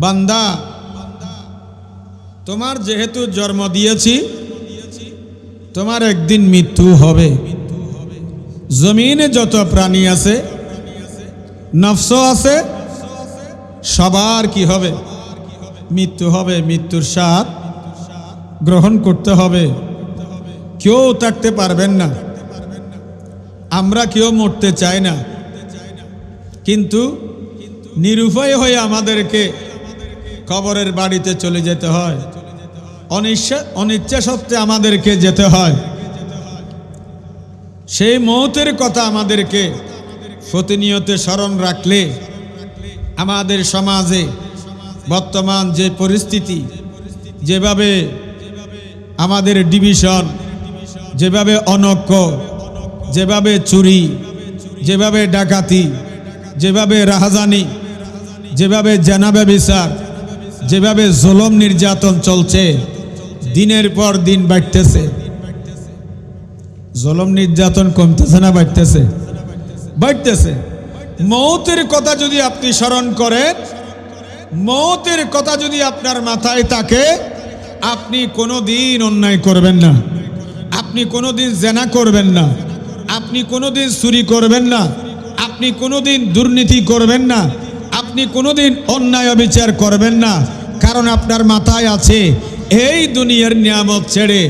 বান্দা তোমার যেহেতু জন্ম দিয়েছি, তোমার একদিন মৃত্যু হবে। জমিনে যত প্রাণী আছে, নফস আছে, সবার কি হবে? মৃত্যু হবে। মৃত্যুর স্বাদ গ্রহণ করতে হবে। কেউ থাকতে পারবেন না। আমরা কেউ মরতে চাই না, কিন্তু নিরুপায় হয়ে আমাদেরকে কবরের বাড়িতে চলে যেতে হয়। অনিচ্ছা সত্ত্বে আমাদেরকে যেতে হয়। সেই মৌতের কথা আমাদেরকে প্রতিনিয়ত স্মরণ রাখলে আমাদের সমাজে বর্তমান যে পরিস্থিতি, যেভাবে আমাদের ডিভিশন, যেভাবে অনৈক্য, যেভাবে চুরি, যেভাবে ডাকাতি, যেভাবে রাহাজানি, যেভাবে জেনা ব্যভিচার, যেভাবে জুলুম নির্যাতন চলছে, দিনের পর দিন বাড়তেছে। জুলুম নির্যাতন কমতেছে না বাড়তেছে? বাড়তেছে। মৌতের কথা যদি আপনি স্মরণ করেন, মৌতের কথা যদি আপনার মাথায় থাকে, আপনি কোনোদিন অন্যায় করবেন না, আপনি কোনোদিন জেনা করবেন না, আপনি কোনোদিন চুরি করবেন না, আপনি কোনোদিন দুর্নীতি করবেন না, আপনি কোনোদিন অন্যায় অবিচার করবেন না। কারণ আপনার মাথায় আছে এই দুনিয়ার নিয়ামত ছেড়ে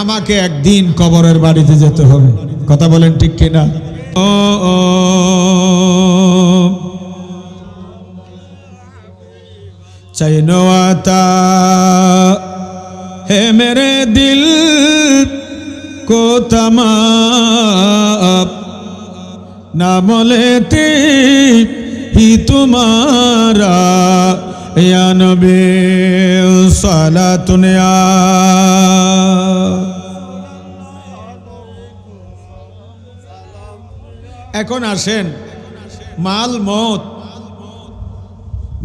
আমাকে একদিন কবরের বাড়িতে যেতে হবে। কথা বলেন ঠিক কিনা? चैनो आता है मेरे दिल को तमाम, नाम लेते ही तुम्हारा या नबी सलातुन या। এখন আসেন, মাল মত।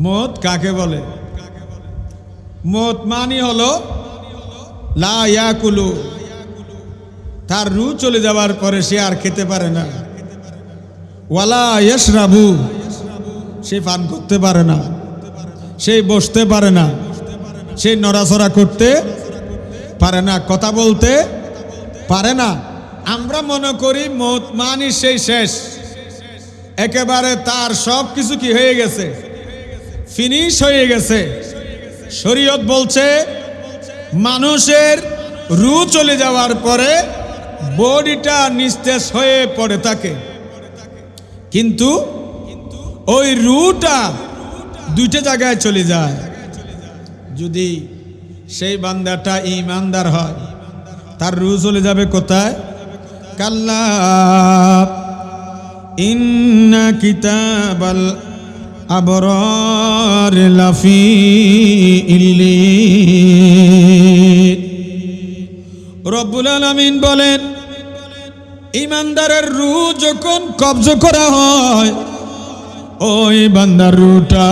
মত কাকে বলে? মত মানি হলো লা ইয়াকুলু, তার রু চলে যাওয়ার পরে সে আর খেতে পারে না। ওয়ালা ইয়াশরাবু, সে পান করতে পারে না, সে বসতে পারে না, সে নড়াচড়া করতে পারে না, কথা বলতে পারে না। আমরা মনে করি মত মানি সেই শেষ, একেবারে তার সব কিছু কি হয়ে গেছে, ফিনিশ হয়ে গেছে। শরীয়ত বলছে মানুষের রু চলে যাওয়ার পরে বডিটা নিস্তেজ হয়ে পড়ে থাকে, কিন্তু ওই রুটা দুইটা জায়গায় চলে যায়। যদি সেই বান্দাটা ঈমানদার হয়, তার রু চলে যাবে কোথায়? কাল্লা ইন্না কিতাবাল আবরার লাফি ইল্লিন। রব্বুল আলামিন বলেন, ঈমানদারের রূহ যখন কবজ করা হয়, ওই বান্দার রূহটা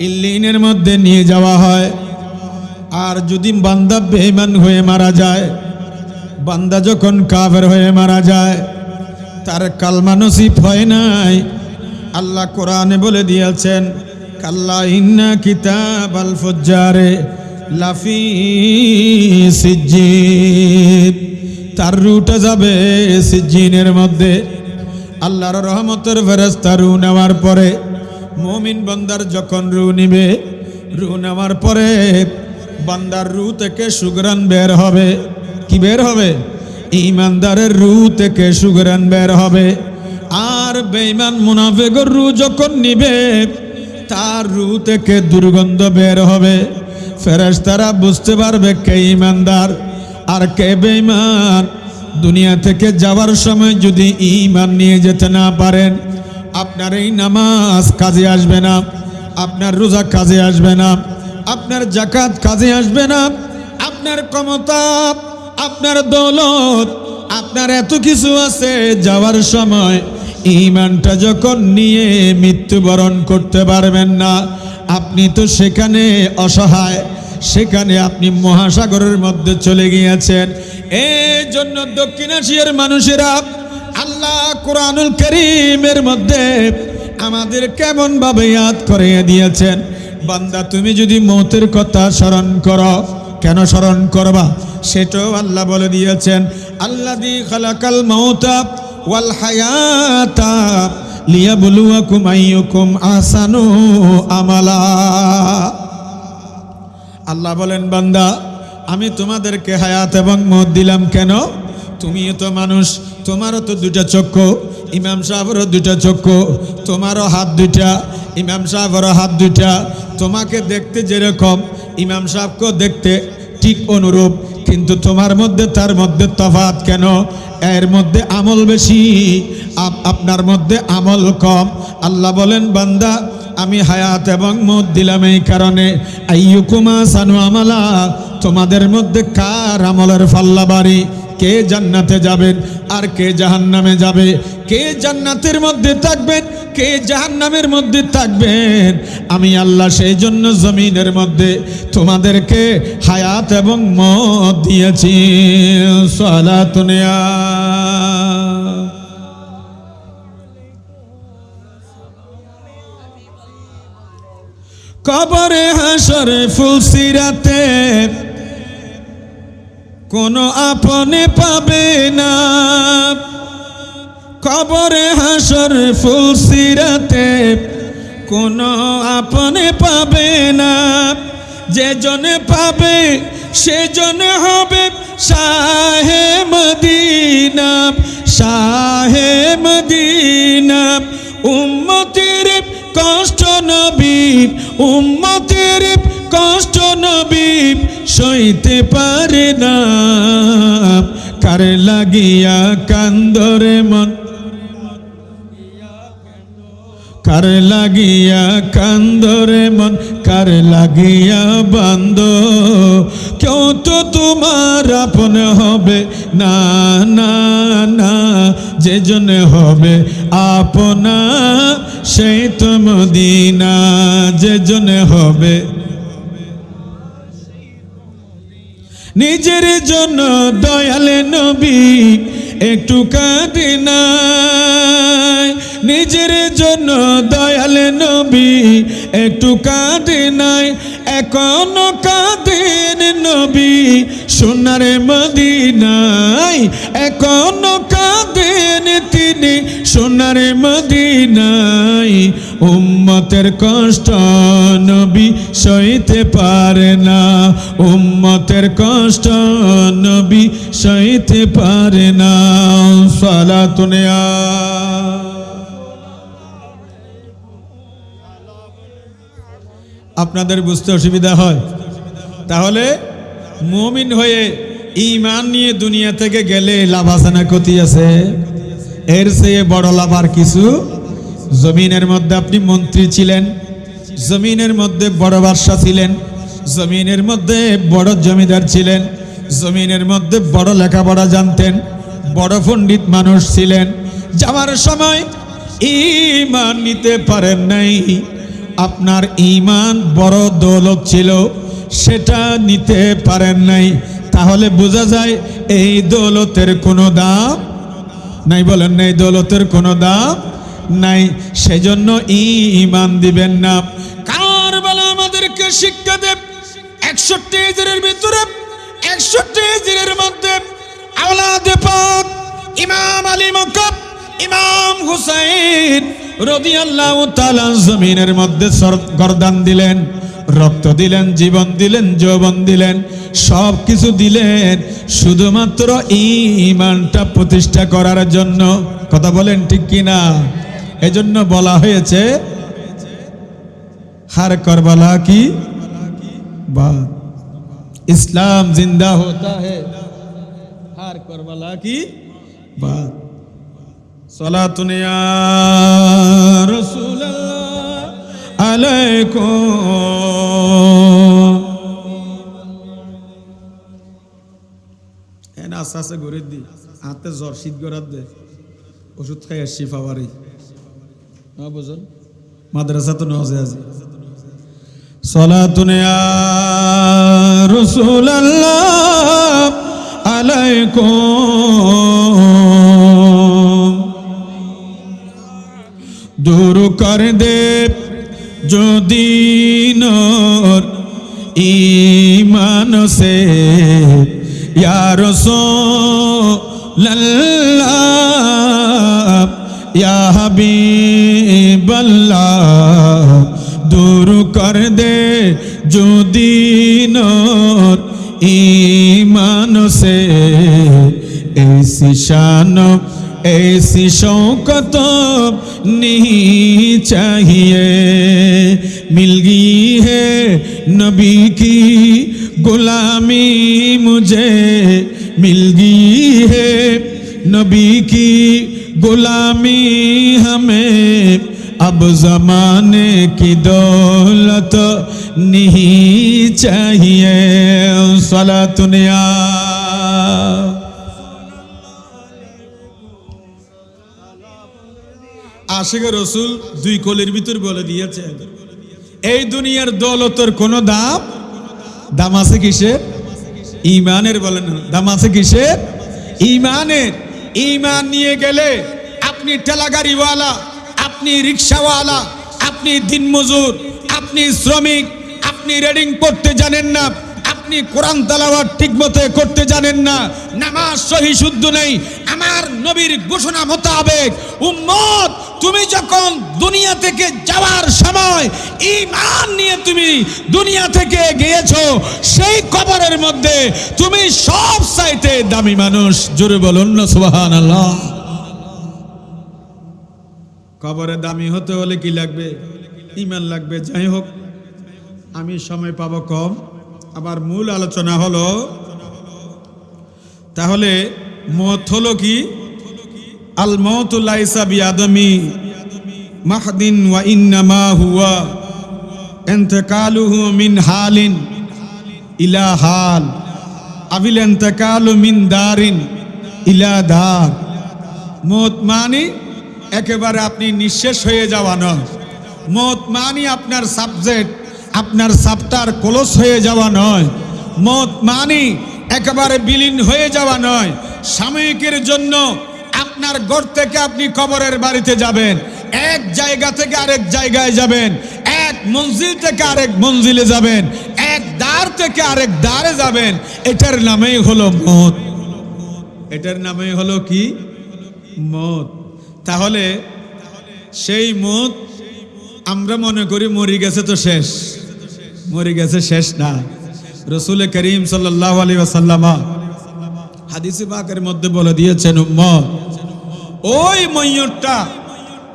ইল্লিনের মধ্যে নিয়ে যাওয়া হয়। আর যদি বান্দা বেঈমান হয়ে মারা যায়, বান্দা যখন কাফের হয়ে মারা যায়, তার কালমা নসিব হয় নাই। আল্লাহ কোরআনে বলে দিয়েছেন, কাল্লা ইন্না কিতাবাল ফুজ্জারে লাফি সিজ্জিন, তার রুটা যাবে সিজ্জিনের মধ্যে। আল্লাহর রহমতের ফেরেশতা রু নেওয়ার পরে, মুমিন বান্দার যখন রু নিবে, রু নেওয়ার পরে বান্দার রু থেকে সুগরান বের হবে। কি বের হবে? ঈমানদারের রু থেকে সুগরান বের হবে। আর বেঈমান মুনাফিকের রু যখন নিবে, তার রু থেকে দুর্গন্ধ বের হবে। ফেরেশতারা বুঝতে পারবে কে ঈমানদার আর কে বেঈমান। দুনিয়া থেকে যাওয়ার সময় যদি ঈমান নিয়ে যেতে না পারেন, আপনার এই নামাজ কাজে আসবে না, আপনার রোজা কাজে আসবে না, আপনার যাকাত কাজে আসবে না, আপনার ক্ষমতা, আপনার দৌলত, আপনার এত কিছু আছে, যাওয়ার সময় ঈমানটা যখন নিয়ে মৃত্যুবরণ করতে পারবেন না, আপনি তো সেখানে অসহায়, সেখানে আপনি মহাসাগরের মধ্যে চলে গিয়েছেন। এই জন্য দক্ষিণ এশিয়ার মানুষেরা আল্লাহ কোরআনুল কারীমের মধ্যে আমাদের কেমন ভাবে ইয়াদ করিয়ে দিয়েছেন। বান্দা তুমি যদি মৌতের কথা স্মরণ করো, কেন স্মরণ করবা সেটাও আল্লাহ বলে দিয়েছেন। আল্লাযী খালাকাল মাউতা ওয়াল হায়াতা লিয়াবলুয়াকুম আইয়ুকুম আহসানু আমালা। আল্লাহ বলেন বান্দা আমি তোমাদেরকে হায়াত এবং মৌত দিলাম কেন? তুমিও তো মানুষ, তোমারও তো দুটা চক্ষু, ইমাম সাহেবেরও দুটা চক্ষু, তোমারও হাত দুইটা, ইমাম সাহেবেরও হাত দুইটা। তোমাকে দেখতে যেরকম ইমাম সাহেবকেও দেখতে ঠিক অনুরূপ, কিন্তু তোমার মধ্যে তার মধ্যে তফাৎ কেন? এর মধ্যে আমল বেশি, আপনার মধ্যে আমল কম। আল্লাহ বলেন বান্দা আমি হায়াত এবং মৌত দিলাম এই কারণে, আইয়ুকুম আহসানু আমালা, তোমাদের মধ্যে কার আমলের পাল্লা ভারী, কে জান্নাতে যাবেন আর কে জাহান্নামে যাবে, কে জান্নাতের মধ্যে থাকবেন কে জাহান্নামের মধ্যে থাকবেন। আমি আল্লাহ সেই জন্য জমিনের মধ্যে তোমাদেরকে হায়াত এবং মৌত দিয়েছি। সালাতুন ইয়া কবরে হাসরে ফুলসিরাতে কোনো আপনে পাবে না, কবরে হাসর ফুলসিরাতে কোনো আপনে পাবে না। যে জনে পাবে সে জনে হবে শাহে মদিনা, শাহে মদিনা। উম্মতের কষ্ট নবী, উম্মতের কষ্ট নবী সইতে পারে না। কার লাগিয়া কান্দরে মন, কার লাগিয়া কান্দরে মন, কার লাগিয়া বান্দ। কেউ তো তোমার আপন হবে না, না না। যে জন হবে আপনা সেই তো মদিনা, যে জন হবে নিজের জন্য দয়াল নবী একটু কাঁদে নাই, নিজের জন্য দয়াল নবী একটু কাঁদে নাই। এখনো কাঁদেন নবী সোনার মদিনায়, এখনো কাঁদেন তিনি সোনার মদিনায়। উম্মতের কষ্ট নবী সইতে পারে না, উম্মতের কষ্ট নবী সইতে পারে না। সালাতুন ইয়া আপনাদের বুঝতে অসুবিধা হয়? তাহলে মুমিন হয়ে ঈমান নিয়ে দুনিয়া থেকে গেলে লাভ আছে না ক্ষতি আছে? এর চেয়ে বড় লাভ আর কিছু? জমিনের মধ্যে আপনি মন্ত্রী ছিলেন, জমিনের মধ্যে বড় বাদশা ছিলেন, জমিনের মধ্যে বড় জমিদার ছিলেন, জমিনের মধ্যে বড় লেখাপড়া জানতেন, বড় পণ্ডিত মানুষ ছিলেন। যাওয়ার সময় ঈমান নিতে পারেন নাই, আপনার ঈমান বড় দৌলত ছিল সেটা নিতে পারেন নাই। তাহলে বোঝা যায় এই দৌলতের কোনো দাম নাই। বলেন না, এই দৌলতের কোনো দাম নাই। সেজন্য ঈমান দিবেন না। কারবালা আমাদেরকে শিক্ষা দেব। 61 হিজরির ভিতরে 61 হিজরির মধ্যে আওলাদে পাক ইমাম আলী মক্কাব, ইমাম হুসাইন রাদিয়াল্লাহু তাআলা জমিনের মধ্যে গর্দান দিলেন, রক্ত দিলেন, জীবন দিলেন, যৌবন দিলেন, সব কিছু দিলেন শুধুমাত্র ঈমানটা প্রতিষ্ঠা করার জন্য। কথা বলেন ঠিক কিনা? এজন্য বলা হয়েছে हर करबला की बात इस्लाम जिंदा होता है, हर करबला की बात। सलातुन या रसूल अल्लाह अलैकुम। এনা আস্তে আস্তে ঘুরে দি হাতে জ্বর শীত গড়াত দে ওষুধ খাই আসছি পাওয়ারি না বুঝুন মাদ্রাসা তো নজে আছে। সলাতুন ইয়া রাসূলুল্লাহ আলাইকুম। दूर कर दे যদি নূর ঈমান সে ইয়া রাসূলুল্লাহ ইয়া হাবিবাল্লাহ दूर कर दे जो दीनोर ईमान से ऐसी शान ऐसी शौकत नहीं चाहिए मिल गई है नबी की गुलामी मुझे मिल गई है नबी की गुलामी हमें अब ज़माने की दौलत नहीं चाहिए सलातुनिया आशिक रसूल दुई कोलेर भीतर बोले दिएছে এই দুনিয়ার দৌলতের কোনো দাম আছে কিসের ঈমানের বলেন দাম আছে কিসের ঈমানের ঈমান নিয়ে গেলে আপনি ঠেলাগাড়িওয়ালা আপনি রিকশাওয়ালা আপনি দিনমজুর আপনি শ্রমিক আপনি রিডিং পড়তে জানেন না আপনি কোরআন তেলাওয়াত ঠিকমতো করতে জানেন না নামাজ সহি শুদ্ধ নেই আমার নবীর ঘোষণা মোতাবেক উম্মত তুমি যখন দুনিয়া থেকে যাওয়ার সময় ঈমান নিয়ে তুমি দুনিয়া থেকে গিয়েছো সেই কবরের মধ্যে তুমি সব চাইতে দামি মানুষ জোরে বলুন না সুবহানাল্লাহ কবরে দামি হতে হলে কি লাগবে ঈমান লাগবে যাই হোক আমি সময় পাবো কম আবার মূল আলোচনা হলো তাহলে মওত হলো কি আল মাউতু লাইসা বিআদমি মাহদিন ওয়া ইন্নামা হুয়া ইন্তিকালুহু মিন হালিন ইলা হাল আবিল ইন্তিকালু মিন দারিন ইলা দার মওত মানে একেবারে আপনি নিঃশেষ হয়ে যাওয়া নয় মওত মানে আপনার সাবজেক্ট আপনার চ্যাপ্টার ক্লোজ হয়ে যাওয়া নয় মওত মানে একেবারে বিলীন হয়ে যাওয়া নয় সাময়িকের জন্য আপনার ঘর থেকে আপনি কবরের বাড়িতে যাবেন এক জায়গা থেকে আরেক জায়গায় যাবেন এক মঞ্জিল থেকে আরেক মঞ্জিলে যাবেন এক দ্বার থেকে আরেক দ্বারে যাবেন এটার নামই হলো মওত এটার নামই হলো কি মওত তাহলে সেই মওত আমরা মনে করি মরে গেছে তো শেষ মরে গেছে শেষ না রাসূল করিম সাল্লাল্লাহু আলাইহি ওয়াসাল্লাম হাদিসে পাকের মধ্যে বলে দিয়েছেন উম্মত ওই মইয়তটা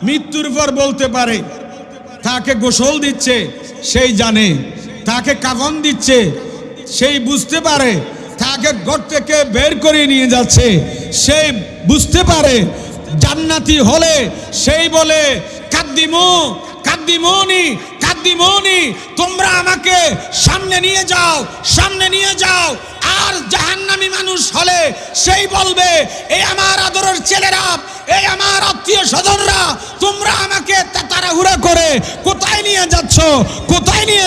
মৃত্যুর পর বলতে পারে তাকে গোসল দিচ্ছে সেই জানে তাকে কাফন দিচ্ছে সেই বুঝতে পারে তাকে ঘর থেকে বের করে নিয়ে যাচ্ছে সেই বুঝতে পারে জান্নাতি হলে সেই বলে কাদ্দিমুনি তোমরা আমাকে সামনে নিয়ে যাও আর জাহান্নামী মানুষ হলে সেই বলবে এই আমার আদরের ছেলেরা এই আমার আত্মীয় স্বজনরা তোমরা আমাকে তাড়াহুড়া করে কোথায় নিয়ে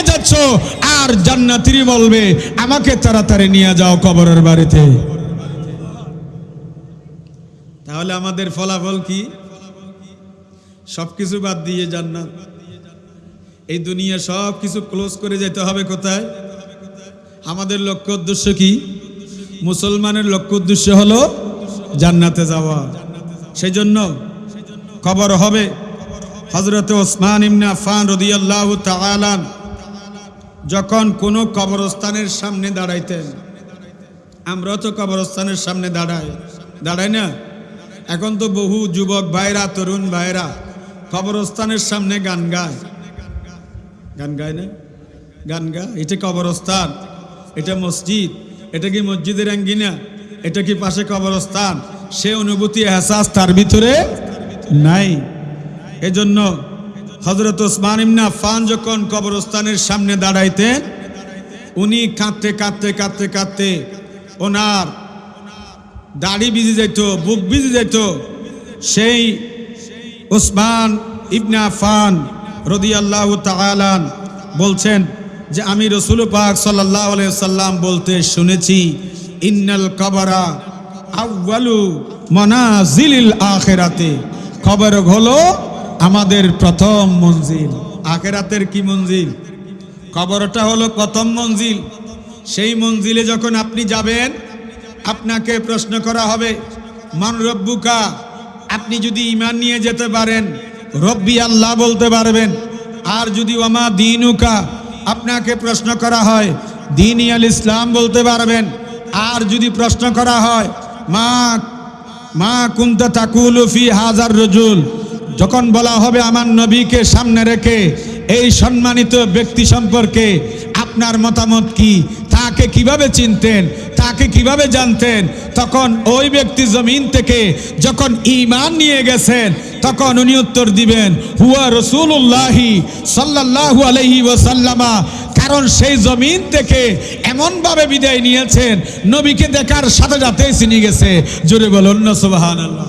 যাচ্ছ আর জান্নাতীরা বলবে আমাকে তাড়াতাড়ি নিয়ে যাও কবরের বাড়িতে তাহলে আমাদের ফলাফল কি সবকিছু বাদ দিয়ে জান্নাত এই দুনিয়া সবকিছু ক্লোজ করে যেতে হবে কোথায় আমাদের লক্ষ্য উদ্দেশ্য কি মুসলমানের লক্ষ্য উদ্দেশ্য হলো জান্নাতে যাওয়া সেজন্য কবর হবে হযরত ওসমান ইবনে আফফান রাদিয়াল্লাহু তাআলা যখন কোন কবরস্থানের সামনে দাঁড়াইতেন আমরা তো কবরস্থানের সামনে দাঁড়াই না এখন তো বহু যুবক ভাইরা তরুণ ভাইরা কবরস্থানের সামনে গান গায় না গান গায় এটা কবরস্থান এটা মসজিদ এটা কি মসজিদের আঙ্গিনা এটা কি পাশে কবরস্থান সে অনুভূতি এহসাস তার ভিতরে নাই এজন্য হযরত ওসমান ইবনে আফফান যখন কবরস্থানের সামনে দাঁড়াইতেন উনি কাঁদতে ওনার দাড়ি ভিজে যেত বুক ভিজে যেত সেই ওসমান ইবনে আফফান রাদিয়াল্লাহু তাআলা বলছেন যে আমি রাসূল পাক সাল্লাল্লাহু আলাইহি ওয়াসাল্লাম বলতে শুনেছি ইন্নাল কবরা আউয়ালু মানাজিলিল আখিরাতে কবর হলো আমাদের প্রথম মঞ্জিল আখিরাতের কি মঞ্জিল? কবরটা হলো প্রথম মঞ্জিল। সেই মঞ্জিলে যখন আপনি যাবেন, আপনাকে প্রশ্ন করা হবে মান রব্বুকা। আপনি যদি ঈমান নিয়ে যেতে পারেন, রব্বি আল্লাহ বলতে পারবেন। আর যদি ওয়ামা দীনুকা, আপনাকে প্রশ্ন করা হয় দীনি আল ইসলাম বলতে পারবেন। আর যদি প্রশ্ন করা হয় মা কুনতা তাকুলু ফি হাজার রজুল, যখন বলা হবে আমার নবীকে সামনে রেখে এই সম্মানিত ব্যক্তি সম্পর্কে আপনার মতামত কি, তাকে কিভাবে চিনতেন, তাকে কিভাবে জানতেন, তখন ওই ব্যক্তি জমিন থেকে যখন ঈমান নিয়ে গেছেন তখন উনি উত্তর দিবেন হুয়া রাসূলুল্লাহি সাল্লাল্লাহু আলাইহি ওয়াসাল্লামা। কারণ সেই জমিন থেকে এমনভাবে বিদায় নিয়েছেন, নবীকে দেখার সাথে সাথেই চিনে গেছে। জোরে বলুন না সুবহানাল্লাহ।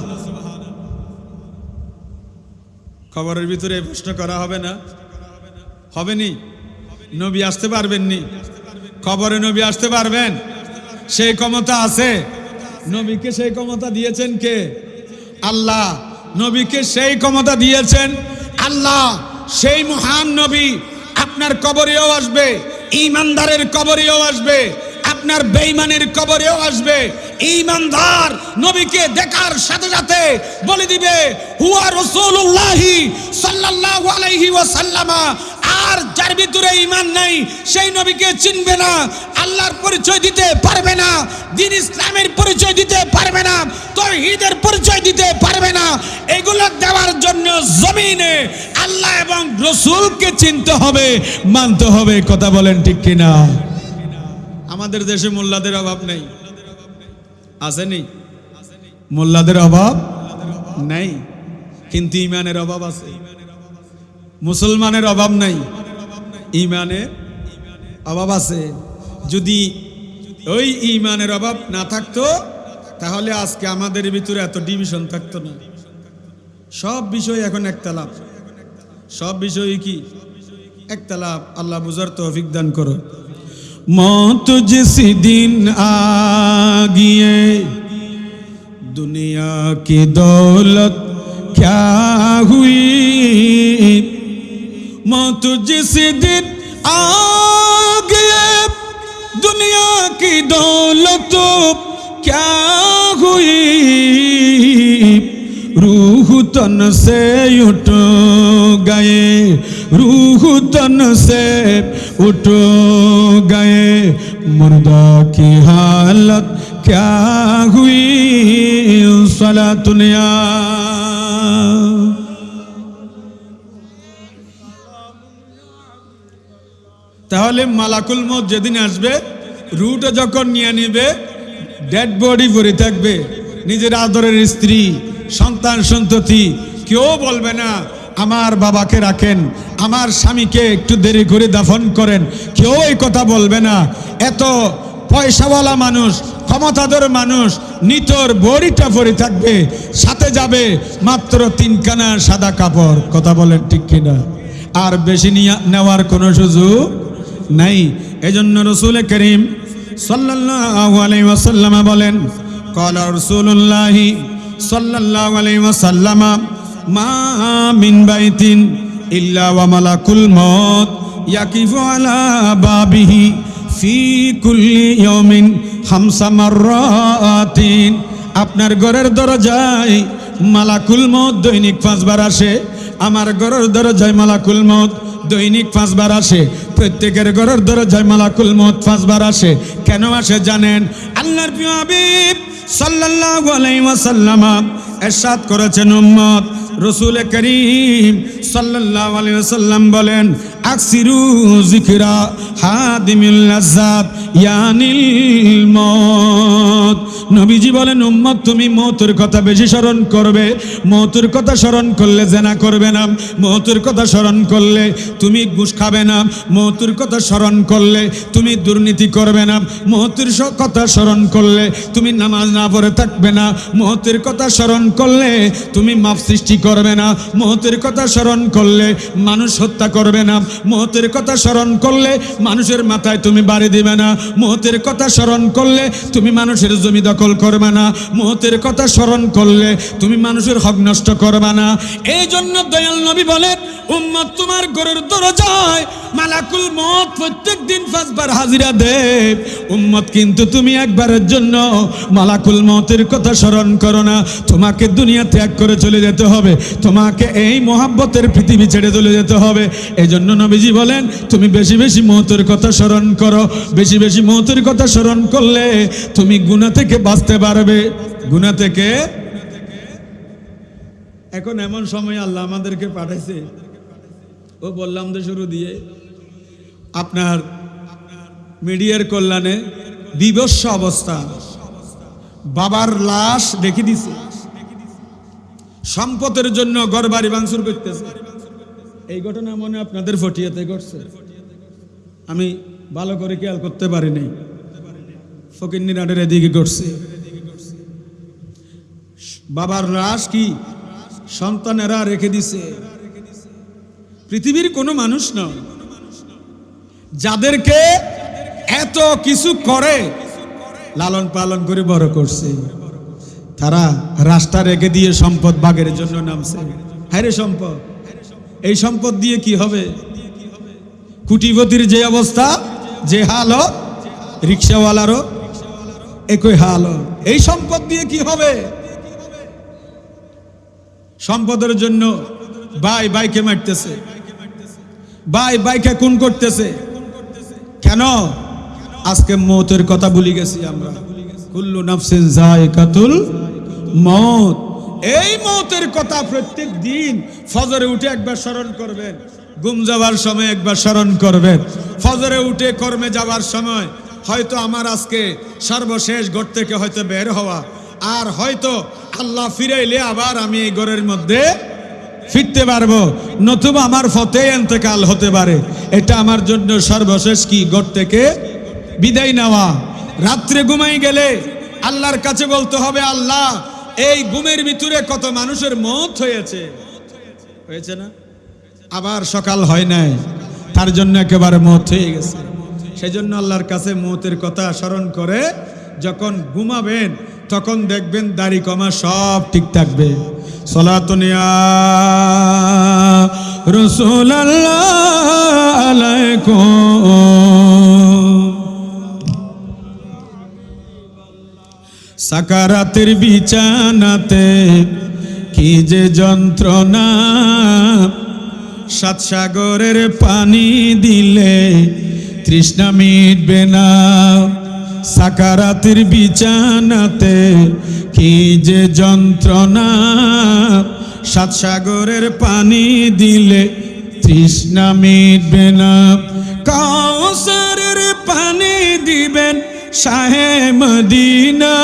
খবরের ভিতরে প্রশ্ন করা হবে না? হবেনি? নবী আসতে পারবেন নি? খবরে নবী আসতে পারবেন? সেই ক্ষমতা আছে। নবীকে সেই ক্ষমতা দিয়েছেন কে? আল্লাহ। নবীকে সেই ক্ষমতা দিয়েছেন আল্লাহ। সেই মহান নবী আপনার কবরেও আসবে, ঈমানদারের কবরেও আসবে, আপনার বেঈমানের কবরেও আসবে। ঈমানদার নবীকে দেখার সাথে সাথে বলে দিবে হুয়া রাসূলুল্লাহি সাল্লাল্লাহু আলাইহি ওয়াসাল্লামা। আর যার ভিতরে ঈমান নাই সেই নবীকে চিনবে না, আল্লাহর পরিচয় দিতে পারবে না, দ্বীন ইসলামের পরিচয় দিতে পারবে না, তাওহীদের পরিচয় দিতে পারবে না। এগুলো দেওয়ার জন্য জমিনে আল্লাহ এবং রাসূলকে চিনতে হবে, মানতে হবে। কথা বলেন ঠিক কিনা? আমাদের দেশে মোল্লাদের অভাব নেই, আসেনি? মোল্লাদের অভাব নাই, কিন্তু ঈমানের অভাব আছে। মুসলমানের অভাব নাই, ঈমানের অভাব আছে। যদি ওই ঈমানের অভাব না থাকতো তাহলে আজকে আমাদের ভিতরে এত ডিভিশন থাকতো না। সব বিষয় এখন একতলাপ। সব বিষয় কি একতলাপ? আল্লাহ বুঝার তৌফিক দান করো। मौत जिस दिन आ गए दुनिया की दौलत क्या हुई, मौत जिस दिन आ गए दुनिया की दौलत क्या हुई, रूह तन से उठ गए, रूह तन से उठ गए, मुर्दा की हालत क्या हुई, सलातुनिया। তাহলে মালাকুল মউত যেদিন আসবে, রুহটা যখন নিয়ে নিবে, ডেড বডি পড়ে থাকবে। নিজের আদরের স্ত্রী, সন্তান সন্ততি কেউ বলবে না আমার বাবাকে রাখেন, আমার স্বামীকে একটু দেরি করে দাফন করেন, কেউ এই কথা বলবে না। এত পয়সাওয়ালা মানুষ, ক্ষমতাধর মানুষ, নিতর বড়িটা পরে থাকবে, সাথে যাবে মাত্র 3 খানা সাদা কাপড়। কথা বলেন ঠিক কিনা? আর বেশি নেওয়ার কোনো সুযোগ নাই। এজন্য রাসূল করিম সাল্লাল্লাহু আলাইহি ওয়াসাল্লাম বলেন, ক্বালা রাসূলুল্লাহি সাল্লাল্লাহু আলাইহি ওয়াসাল্লাম, মা মিন বাইতিন ইল্লা ওয়া মালাকুল মউত ইয়াকিফু আলা বাবিহি ফি কুল্লি ইয়াউমিন 5 মাররাতিন। আপনার ঘরের দরজায় মালাকুল মউত দৈনিক 5 বার আসে। আমার ঘরের দরজায় মালাকুল মউত দৈনিক 5 বার আসে। প্রত্যেকের ঘরের দরজায় মালাকুল মউত 5 বার আসে। কেন আসে জানেন? আল্লাহর প্রিয় হাবিব সাল্লাল্লাহু আলাইহি ওয়াসাল্লাম ইরশাদ করেছেন, উম্মত রাসূল করিম সাল্লাল্লাহু আলাইহি ওয়াসাল্লাম বলেন, আকসিরু যিকরা হাদিমিল লাজ্জাত ইয়ানিল মউত। নবীজি বলেন, উম্মত তুমি মওতের কথা বেশি স্মরণ করবে। মওতের কথা স্মরণ করলে জেনা করবে না, মওতের কথা স্মরণ করলে তুমি ঘুষ খাবে না, মওতের কথা স্মরণ করলে তুমি দুর্নীতি করবে না, মওতের কথা স্মরণ করলে তুমি নামাজ না পড়ে থাকবে না, মওতের কথা স্মরণ করলে তুমি মাপ সৃষ্টি করবে না, মওতের কথা স্মরণ করলে মানুষ হত্যা করবে না, মওতের কথা স্মরণ করলে মানুষের মাথায় তুমি বাড়ি দিবে না, মওতের কথা স্মরণ করলে তুমি মানুষের জমি দখল করবে না, মওতের কথা স্মরণ করলে তুমি মানুষের হক নষ্ট করবে না। এই জন্য দয়াল নবী বলেন, উম্মত তোমার ঘরের দরজায় মালাকুল মওত প্রত্যেক দিন 5 বার হাজিরা দেয়। উম্মত কিন্তু তুমি একবারের জন্য মালাকুল মওতের কথা স্মরণ করো না। তোমাকে দুনিয়া ত্যাগ করে চলে যেতে হবে, তোমাকে এই মোহাব্বতের পৃথিবী ছেড়ে চলে যেতে হবে। এই জন্য নবীজি বলেন, তুমি বেশি বেশি মওতের কথা স্মরণ করো। বেশি বেশি মওতের কথা স্মরণ করলে তুমি গুনাহ থেকে বাঁচতে পারবে, গুনাহ থেকে। এখন এমন সময় আল্লাহ আমাদেরকে পাঠাইছে, ও বললাম তো শুরু দিয়ে, আপনার মিডিয়ার কল্যাণে বিভৎস অবস্থা, বাবার লাশ রেখে দিছে, সম্পদের জন্য ঘর বাড়ি ভাঙচুর করতেছে। এই ঘটনা মনে আপনাদের ফটিয়াতে ঘটছে, আমি ভালো করে খেয়াল করতে পারিনি, ফকিন্নিরাটের এদিকে ঘটছে। বাবার লাশ কি সন্তানেরা রেখে দিছে। পৃথিবীর কোনো মানুষ নয় যাদেরকে এত কিছু করে লালন পালন করে বড় করছে, তারা রাস্তা রেখে দিয়ে সম্পদ ভাগের জন্য নামছে। হ্যাঁ রে, সম্পদ, এই সম্পদ দিয়ে কি হবে? কোটিপতির যে অবস্থা, যে হালত, রিক্সাওয়ালারও একই হালত। এই সম্পদ দিয়ে কি হবে? সম্পদের জন্য ভাই ভাইকে মারতেছে, ভাই ভাইকে খুন করতেছে। কেন? আজকে মওতের কথা ভুলে গেছি আমরা। কুল্লু নাফসিন যায়কাতুল মওত। এই মওতের কথা প্রত্যেক দিন ফজরে উঠে একবার স্মরণ করবেন, ঘুম যাওয়ার সময় একবার স্মরণ করবেন, ফজরে উঠে কর্মে যাওয়ার সময় হয়তো আমার আজকে সর্বশেষ ঘর থেকে হয়তো বের হওয়া, আর হয়তো আল্লাহ ফিরাইলে আবার আমি এই ঘরের মধ্যে ফিরতে পারবো, নতুবা আমার ফতে ইন্তেকাল হতে পারে। এটা আমার জন্য সর্বশেষ কি ঘর থেকে বিদায় নেওয়া। রাত্রে ঘুমাই গেলে আল্লাহর কাছে বলতে হবে, আল্লাহ এই ঘুমের ভিতরে কত মানুষের মওত হয়েছে, হয়েছে না? আবার সকাল হয় নাই, তার জন্য একেবারে মওত হয়ে গেছে। সেই জন্য আল্লাহর কাছে মওতের কথা স্মরণ করে যখন ঘুমাবেন তখন দেখবেন দাড়ি কমা সব ঠিক থাকবে। সালাতুন ইয়া রাসূলুল্লাহ আলাইকুম। সাকারাতের বিছানাতে কি যে যন্ত্রণা, 7 সাগরের পানি দিলে তৃষ্ণা মিটবে না। সাকারাতের বিছানাতে কি যে যন্ত্রণা, 7 সাগরের পানি দিলে তৃষ্ণা মিটবে না। কাউসারের পানি দিবেন শাহে মদিনা,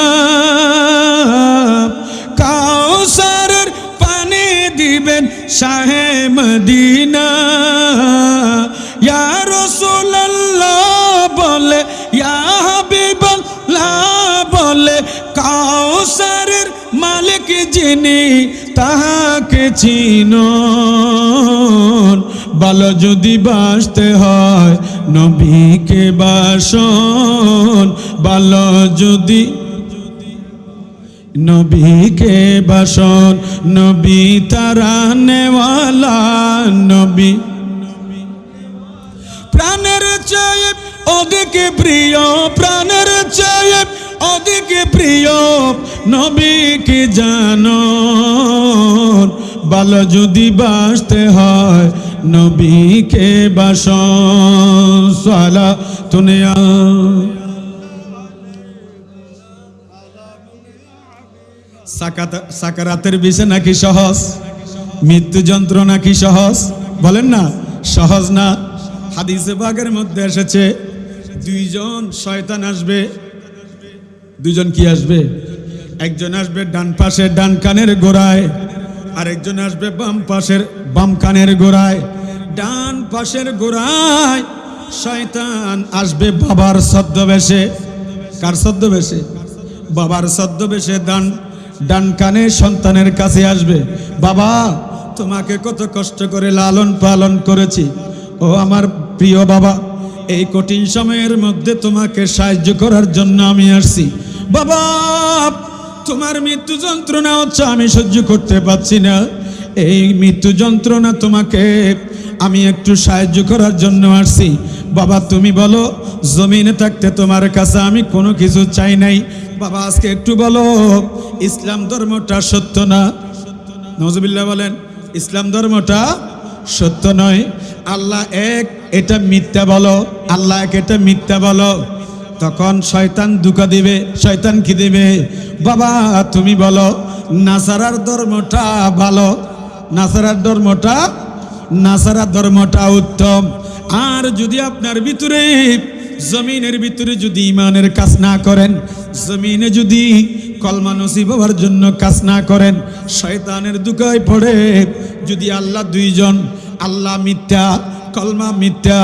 কাউসারের পানি দিবেন শাহে মদিনা। ইয়া রাসূলুল্লাহ বলে, ইয়া হাবিবাল্লাহ বলে, কাউসারের মালিক যিনি তাহাকে চিনো। ভালো যদি বাসতে হয় নবীকে বাসন, ভালো যদি নবীকে বাসন। নবী তারানেওয়ালা, নবী প্রাণের চেয়ে অধিক প্রিয়, প্রাণের চেয়ে অধিক প্রিয় নবীকে জানো। ভালো যদি বাসতে হয় নবীকে বাসন। সালাতুন ইয়া সাকারাতের বিছানা কি সহজ? মৃত্যু যন্ত্রণা কি সহজ? বলেন না, সহজ না। হাদিসে পাকের মধ্যে এসেছে 2 জন শয়তান আসবে। 2 জন কি আসবে? একজন আসবে ডান পাশের ডান কানের গোড়ায়, আরেকজন আসবে বাম পাশের বাম কানের গোড়ায়। ডান পাশের গোড়ায় শয়তান আসবে বাবার ছদ্মবেশে। কার ছদ্মবেশে? বাবার ছদ্মবেশে ডান কানে সন্তানের কাছে আসবে। বাবা, তোমাকে কত কষ্ট করে লালন পালন করেছি, ও আমার প্রিয় বাবা, এই কঠিন সময়ের মধ্যে তোমাকে সাহায্য করার জন্য আমি আসছি। বাবা, তোমার মৃত্যু যন্ত্রণা হচ্ছে, আমি সহ্য করতে পারছি না। এই মৃত্যু যন্ত্রণা তোমাকে আমি একটু সাহায্য করার জন্য আসছি। বাবা, তুমি বলো, জমিনে থাকতে তোমার কাছে আমি কোনো কিছু চাই নাই। বাবা, আজকে একটু বলো, ইসলাম ধর্মটা সত্য না? নওয়াজুবিল্লাহ বলেন, ইসলাম ধর্মটা সত্য নয়। আল্লাহ এক, এটা মিথ্যা বলো। আল্লাহ এক, এটা মিথ্যা বলো। তখন শয়তান ধোঁকা দিবে। শয়তান কি দিবে? বাবা, তুমি বলো নাসারার ধর্মটা ভালো, নাসারার ধর্মটা উত্তম। আর যদি আপনার ভিতরে, জমিনের ভিতরে যদি ইমানের কাজ না করেন, জমিনে যদি কলমা নসিব হওয়ার জন্য কাজ না করেন, শয়তানের ধোঁকায় পড়ে যদি আল্লাহ দুইজন, আল্লাহ মিথ্যা, কলমা মিথ্যা,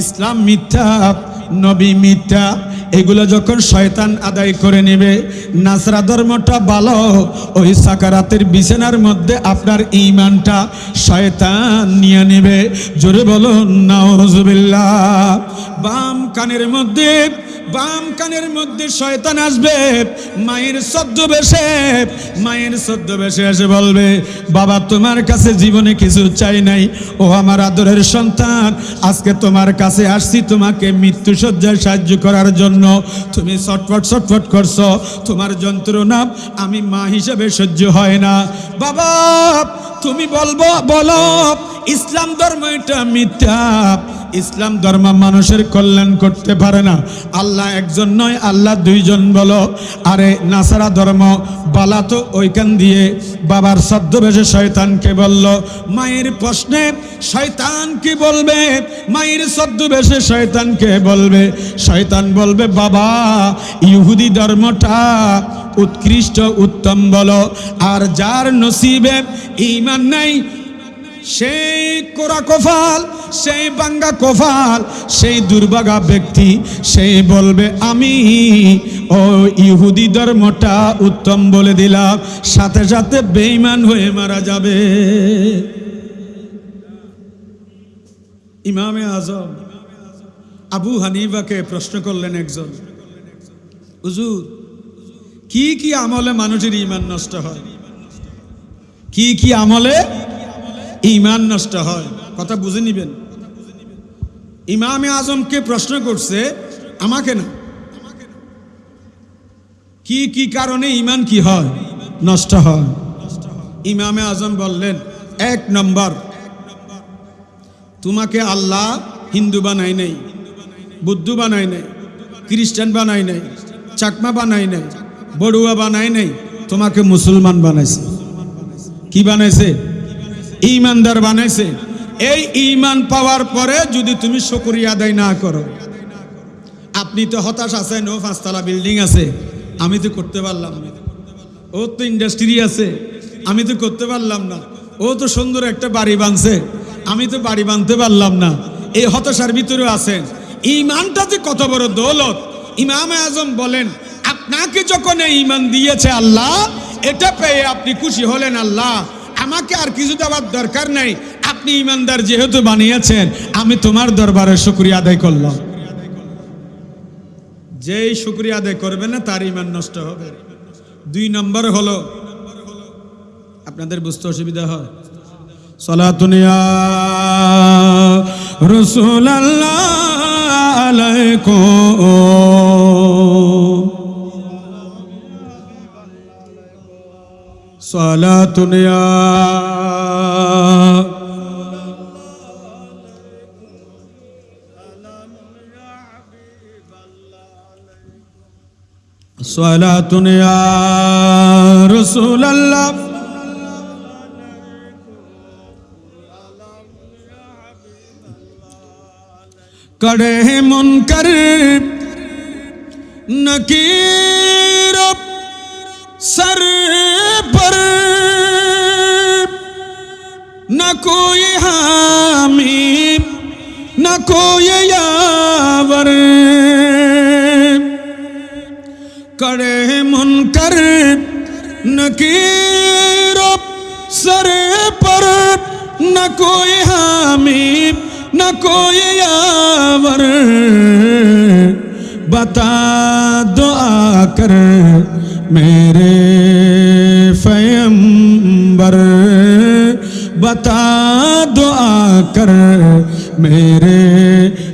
ইসলাম মিথ্যা, নবী মিথ্যা, এগুলো যখন শয়তান আদায় করে নেবে, নাসরা ধর্মটা ভালো, ওই সাকারাতের বিছানার মধ্যে আপনার ঈমানটা শয়তান নিয়ে নেবে। জোরে বলুন নাউজুবিল্লাহ। বাম কানের মধ্যে শয়তান আসবে, মায়ের ছদ্মবেশে এসে বলবে, বাবা তোমার কাছে জীবনে কিছু চাই নাই, ও আমার আদরের সন্তান, আজকে তোমার কাছে আসছি তোমাকে মৃত্যু শয্যায় সাহায্য করার জন্য। তুমি ছটফট করছো, তোমার যন্ত্রণা আমি মা হিসেবে সহ্য হয় না। বাবা, তুমি বলো ইসলাম ধর্ম এটা মিথ্যা। ইসলাম ধর্ম মানুষের কল্যাণ করতে পারে না। আল্লাহ একজন নয়, আল্লাহ দুইজন বলো। আরে নাসারা ধর্ম বালা তো ওইখান দিয়ে বাবার ছদ্মবেশে শয়তানকে বলল। মায়ের প্রশ্নে শয়তান কি বলবে? মায়ের ছদ্মবেশে শয়তানকে বলবে। শয়তান বলবে, বাবা ইহুদি ধর্মটা উৎকৃষ্ট উত্তম বলো। আর যার নসিবে ঈমান নাই, সেই কোরা কফাল, সেই বাঙ্গা কফাল, সেই দুর্ভাগা ব্যক্তি, সেই বলবে আমি ও ইহুদি ধর্মটা উত্তম বলে দিলাম, সাথে সাথে বেঈমান হয়ে মারা যাবে। ইমামে আজম আবু হানিফাকে প্রশ্ন করলেন একজন, হুজুর কি কি আমলে মানুষের ঈমান নষ্ট হয়? কি কি আমলে ঈমান নষ্ট হয়? কথা বুঝে নিবেন। ইমামে আজমকে প্রশ্ন করছে, আমাকে না। কি কি কারণে ঈমান কি হয়? নষ্ট হয়। ইমামে আজম বললেন, 1 নম্বর, তোমাকে আল্লাহ হিন্দু বানাই নাই, বুদ্ধ বানাই নাই, খ্রিস্টান বানাই নাই, চাকমা বানাই নাই, বড়ুয়া বানাই নাই, তোমাকে মুসলমান বানাইছে। কি বানাইছে? ঈমানদার বানাইছে। এই ঈমান পাওয়ার পরে যদি তুমি শুকরিয়া আদায় না করো, আপনি তো হতাশ আছেন, ও 5 তলা বিল্ডিং আছে, আমি তো করতে পারলাম না। ও তো ইন্ডাস্ট্রি আছে, আমি তো করতে পারলাম না। ও তো সুন্দর একটা বাড়ি বানছে, আমি তো বাড়ি বানতে পারলাম না। এই হতাশার ভিতরে আছেন। ঈমানটা যে কত বড় দৌলত। ইমামে আজম বলেন, আপনাকে যখন এই ঈমান দিয়েছে আল্লাহ, এটা পেয়ে আপনি খুশি হলেন, আল্লাহ আমাকে আর কিছু দেওয়ার দরকার নাই, আপনি ঈমানদার যেহেতু বানিয়েছেন, আমি তোমার দরবারে শুকরিয়া আদায় করলাম। যেই শুকরিয়া আদায় করবে না তার ঈমান নষ্ট হবে। 2 নম্বর হলো, আপনাদের বুঝতে অসুবিধা হয়, সালাতুন ইয়া রাসূলুল্লাহ আলাইকুম, সালাতুন ইয়া সালাতুন ইয়া রাসূলুল্লাহ करे मुनकर नकीर सर पर, न कोई हामी न कोई यावर, करे मुनकर नकीर सर पर, न कोई हामी न कोई यावर बता दो आकर मेरे पैगंबर बता दो आकर मेरे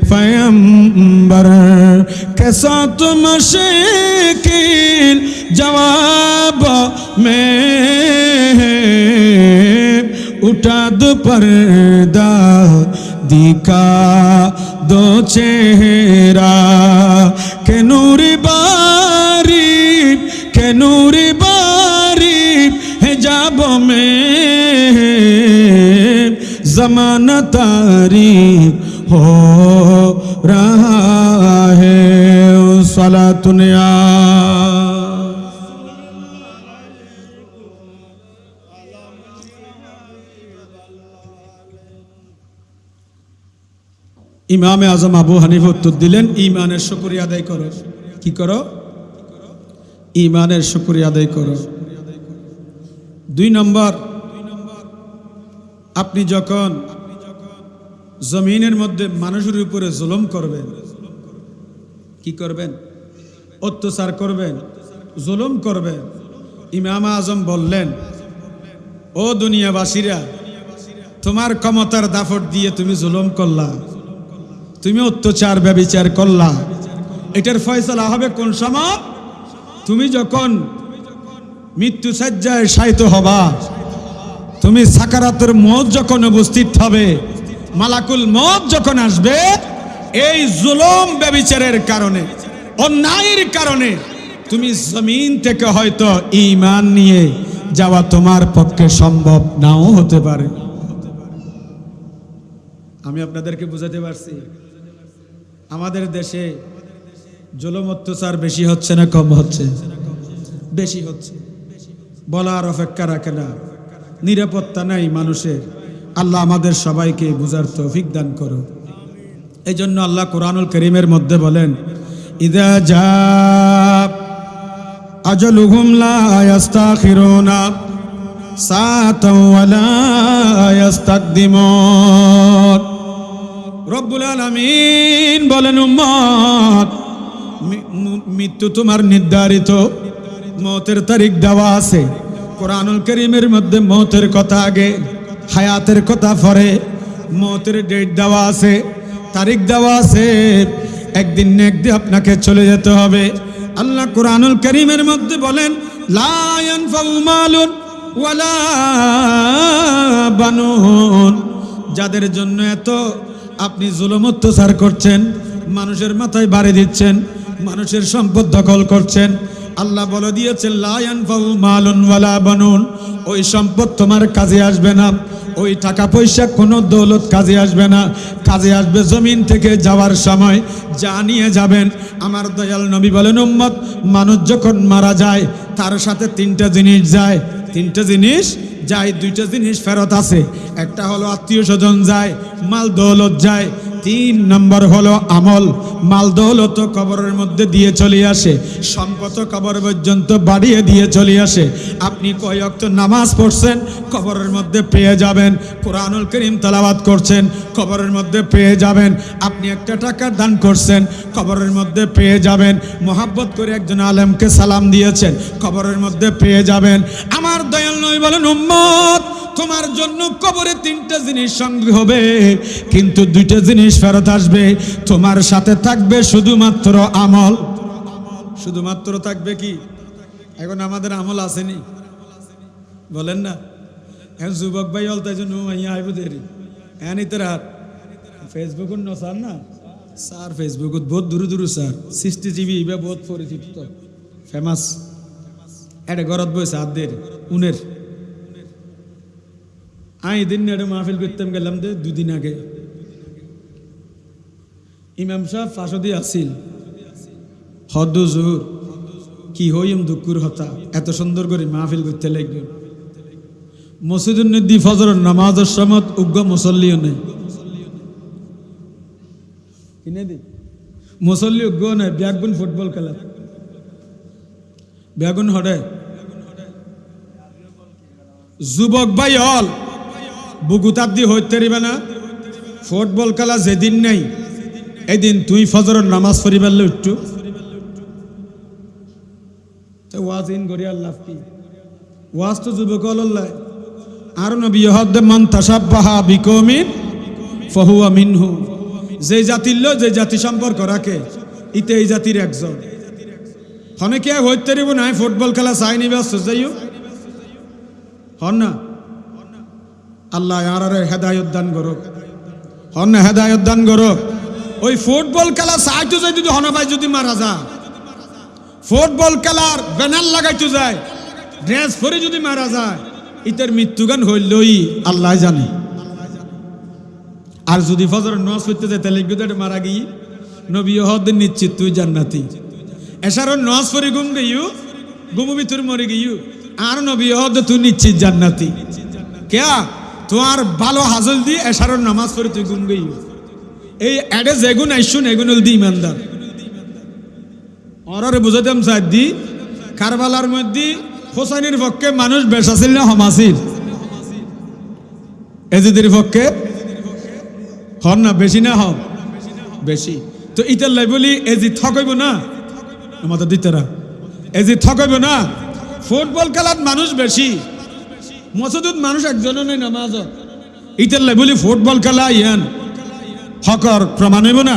पैगंबर कैसा तुम मुश्किल जवाब में उठा दो पर्दा दिखा दो चेहरा के नूरी बारी हिजाब में ज़माना तारीक हो रहा है सलातुन या ইমামে আজম আবু হানিফা উত্তর দিলেন ঈমানের শুকরিয়া আদায় করো কি করো ঈমানের শুকরিয়া আদায় করো দুই নম্বর আপনি যখন জমিনের মধ্যে মানুষের উপরে জুলুম করবেন কি করবেন অত্যাচার করবেন জুলুম করবেন ইমাম আজম বললেন ও দুনিয়াবাসীরা তোমার ক্ষমতার দাপট দিয়ে তুমি জুলুম করলা তুমি অত্যাচার ব্যভিচার করলা এটার ফয়সালা হবে কোন সময় তুমি যখন মৃত্যু সজ্জায় শায়িত হবা তুমি সাকারাতের মওত যখন উপস্থিত হবে মালাকুল মওত যখন আসবে এই জুলুম ব্যভিচারের কারণে অন্যায়ের কারণে তুমি জমিন থেকে হয়তো ঈমান নিয়ে যাওয়া তোমার পক্ষে সম্ভব নাও হতে পারে আমি আপনাদেরকে বুঝাতে পারছি আমাদের দেশে জুলুম অত্যাচার বেশি হচ্ছে না কম হচ্ছে বেশি হচ্ছে বলার অপেক্ষা রাখে না নিরাপত্তা নাই মানুষের আল্লাহ আমাদের সবাইকে বুঝার তৌফিক দান করো এই জন্য আল্লাহ কোরআনুল কারীমের মধ্যে বলেন ইযা জা আজালুহুম লা ইস্তাখিরুনা সাআতাও ওয়া লা ইস্তাকদিমুন রব্বুল আলামিন বলেন উম্মত মৃত্যু তোমার নির্ধারিত মওতের তারিখ দেওয়া আছে কোরআনুল কারীমের মধ্যে মওতের কথা আগে হায়াতের কথা পরে মওতের ডেট দেওয়া আছে তারিখ দেওয়া আছে একদিন না একদিন আপনাকে চলে যেতে হবে আল্লাহ কোরআনুল কারীমের মধ্যে বলেন লা ইয়ানফাউ মালুন ওয়ালা বানুন যাদের জন্য এত আপনি জুলুম অত্যাচার করছেন মানুষের মাথায় বাড়ি দিচ্ছেন মানুষের সম্পদ দখল করছেন আল্লাহ বলে দিয়েছেন লা ইয়ানফাউ মালুন ওয়ালা বানুন ওই সম্পদ তোমার কাজে আসবে না ওই টাকা পয়সা কোনো দৌলত কাজে আসবে না কাজে আসবে জমিন থেকে যাওয়ার সময় যা নিয়ে যাবেন আমার দয়াল নবী বলেন উম্মত মানুষ যখন মারা যায় তার সাথে তিনটা জিনিস যায় তিনটা জিনিস যায় দুইটা জিনিস ফেরত আছে একটা হলো আত্মীয় স্বজন যায় মাল দৌলত যায় তিন নম্বর হলো আমল মাল দৌলত কবরের মধ্যে দিয়ে চলে আসে সম্পদ কবর পর্যন্ত বাড়িয়ে দিয়ে চলে আসে আপনি কয় ওয়াক্ত নামাজ পড়ছেন কবরের মধ্যে পেয়ে যাবেন কোরআনুল কারীম তেলাওয়াত করছেন কবরের মধ্যে পেয়ে যাবেন আপনি একটা টাকা দান করছেন কবরের মধ্যে পেয়ে যাবেন মহব্বত করে একজন আলেমকে সালাম দিয়েছেন কবরের মধ্যে পেয়ে যাবেন আমার দয়াল নবী বলেন উম্মত তোমার জন্য কবরে তিনটা জিনিস সঙ্গে হবে কিন্তু দুইটা জিনিস ফেরত আসবে তোমার সাথে থাকবে শুধুমাত্র আমল শুধুমাত্র থাকবে কি এখন আমাদের আমল আসেনি বলেন না এখন যুবক ভাই অলতাই জন্য আইব দেরি এনি তোর ফেসবুক নসার না স্যার ফেসবুকত বহুত দূর দূর স্যার 60 জিবি ইবা বহুত পরিচিত ফেমাস এটা ঘরত বসে আদের উনের আই দিন নেড়ে মাহফিল করতাম গেলাম দে দুদিন আগে ইমাম সাহেব ফাঁসদি আসিল হদ্দু জুহুর কি হইম দুকুর হতা এত সুন্দর করে মাহফিল করতে লাগবে মসজিদুন নদী ফজরের নামাজের সময় উগ্র মুসল্লিও নেই কিনে দি মুসল্লি উগ্র নেই ব্যাগুন ফুটবল খেলা ব্যাগুন হডে যুবক ভাই হল বুকুতার দি হইতে পারিবে না ফুটবল খেলা যেদিন নেই এদিন তুই ফজরের নামাজ পড়িবার একটু ওয়াজ ইন করি আল্লাহ কি ওয়াজ তো যুবক আল্লাহ আর নবী হদ মান তাশাব্বাহা বিকৌমিন ফাহুয়া মিনহু যে জাতির লো যে জাতি সম্পর্ক রাখে ইতে এই জাতির একজন অনেকে হইতে পারিব না ফুটবল খেলা চাই নিবে যাইও হন না আল্লাহ আর হেদায়ত দান করুক হন না হেদায়ত দান করুক ওই ফুটবল খেলা চাইতো যাই যদি হনভাই যদি মারা যায় ফুটবল খেলার ব্যানার লাগাইতো যায় ড্রেস পরে যদি মারা যায় ইতের মৃত্যুগান হইলই আল্লাহ জানে আর যদি ফজর নামাজ পড়তে যায় তাহলে মারা গিয়ে নবী হদ নিশ্চিত তুই জান্নাতি এশারর নামাজ পড়ে ঘুম গইও ঘুমু ভিতর মরে গিয়েও আর নবী হদ তুই নিশ্চিত জান্নাতি কেয়া তোমার ভালো হাজল দিয়ে এশারর নামাজ পড়ে তুই ঘুম গইও এই এডে যেগুন আইসুন এগুন হল দি ইমানদার অরারে বুঝাতাম চাই দি কারবালার মধ্যে হোসাইনের পক্ষে মানুষ বেশাছিল না হমাসিল এজিদের পক্ষে হন না বেশি না হন বেশি তো ইতার লাই বলি এজি ঠকাইব না আমাদের দিতেরা এজি ঠকাইব না ফুটবল খেলার মানুষ বেশি মসজিদত মানুষ একজনও নেই নামাজ ইতার লাই বলি ফুটবল খেলা ইয়ান হকর প্রমাণ হইব না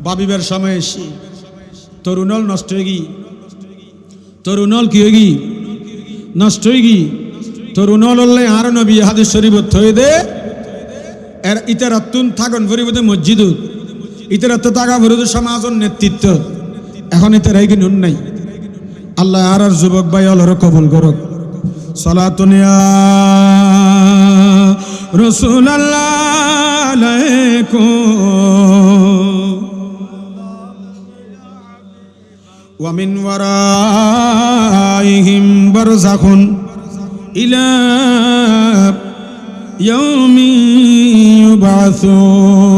ভাবিবার সময় এসে তরুণল নষ্ট হয়ে গি তরুণল কি হয়ে গি নষ্ট হয়ে গি তরুণল হলে আর নবী হাদিস শরীফ থই দে এর ইতারাতুন থাকন পরিবর্তে মসজিদ ইতারাত থাকা পরিবর্তে সমাজের নেতৃত্ব এখন ইতারাই কি নুন নাই আল্লাহ আর যুবক ভাই অলর কবুল করুক সালাতুন ইয়া রাসূলুল্লাহ আলাইকুম ওয়া মিন ওয়ারাইহিম বারযাখুন ইলা ইয়াউমি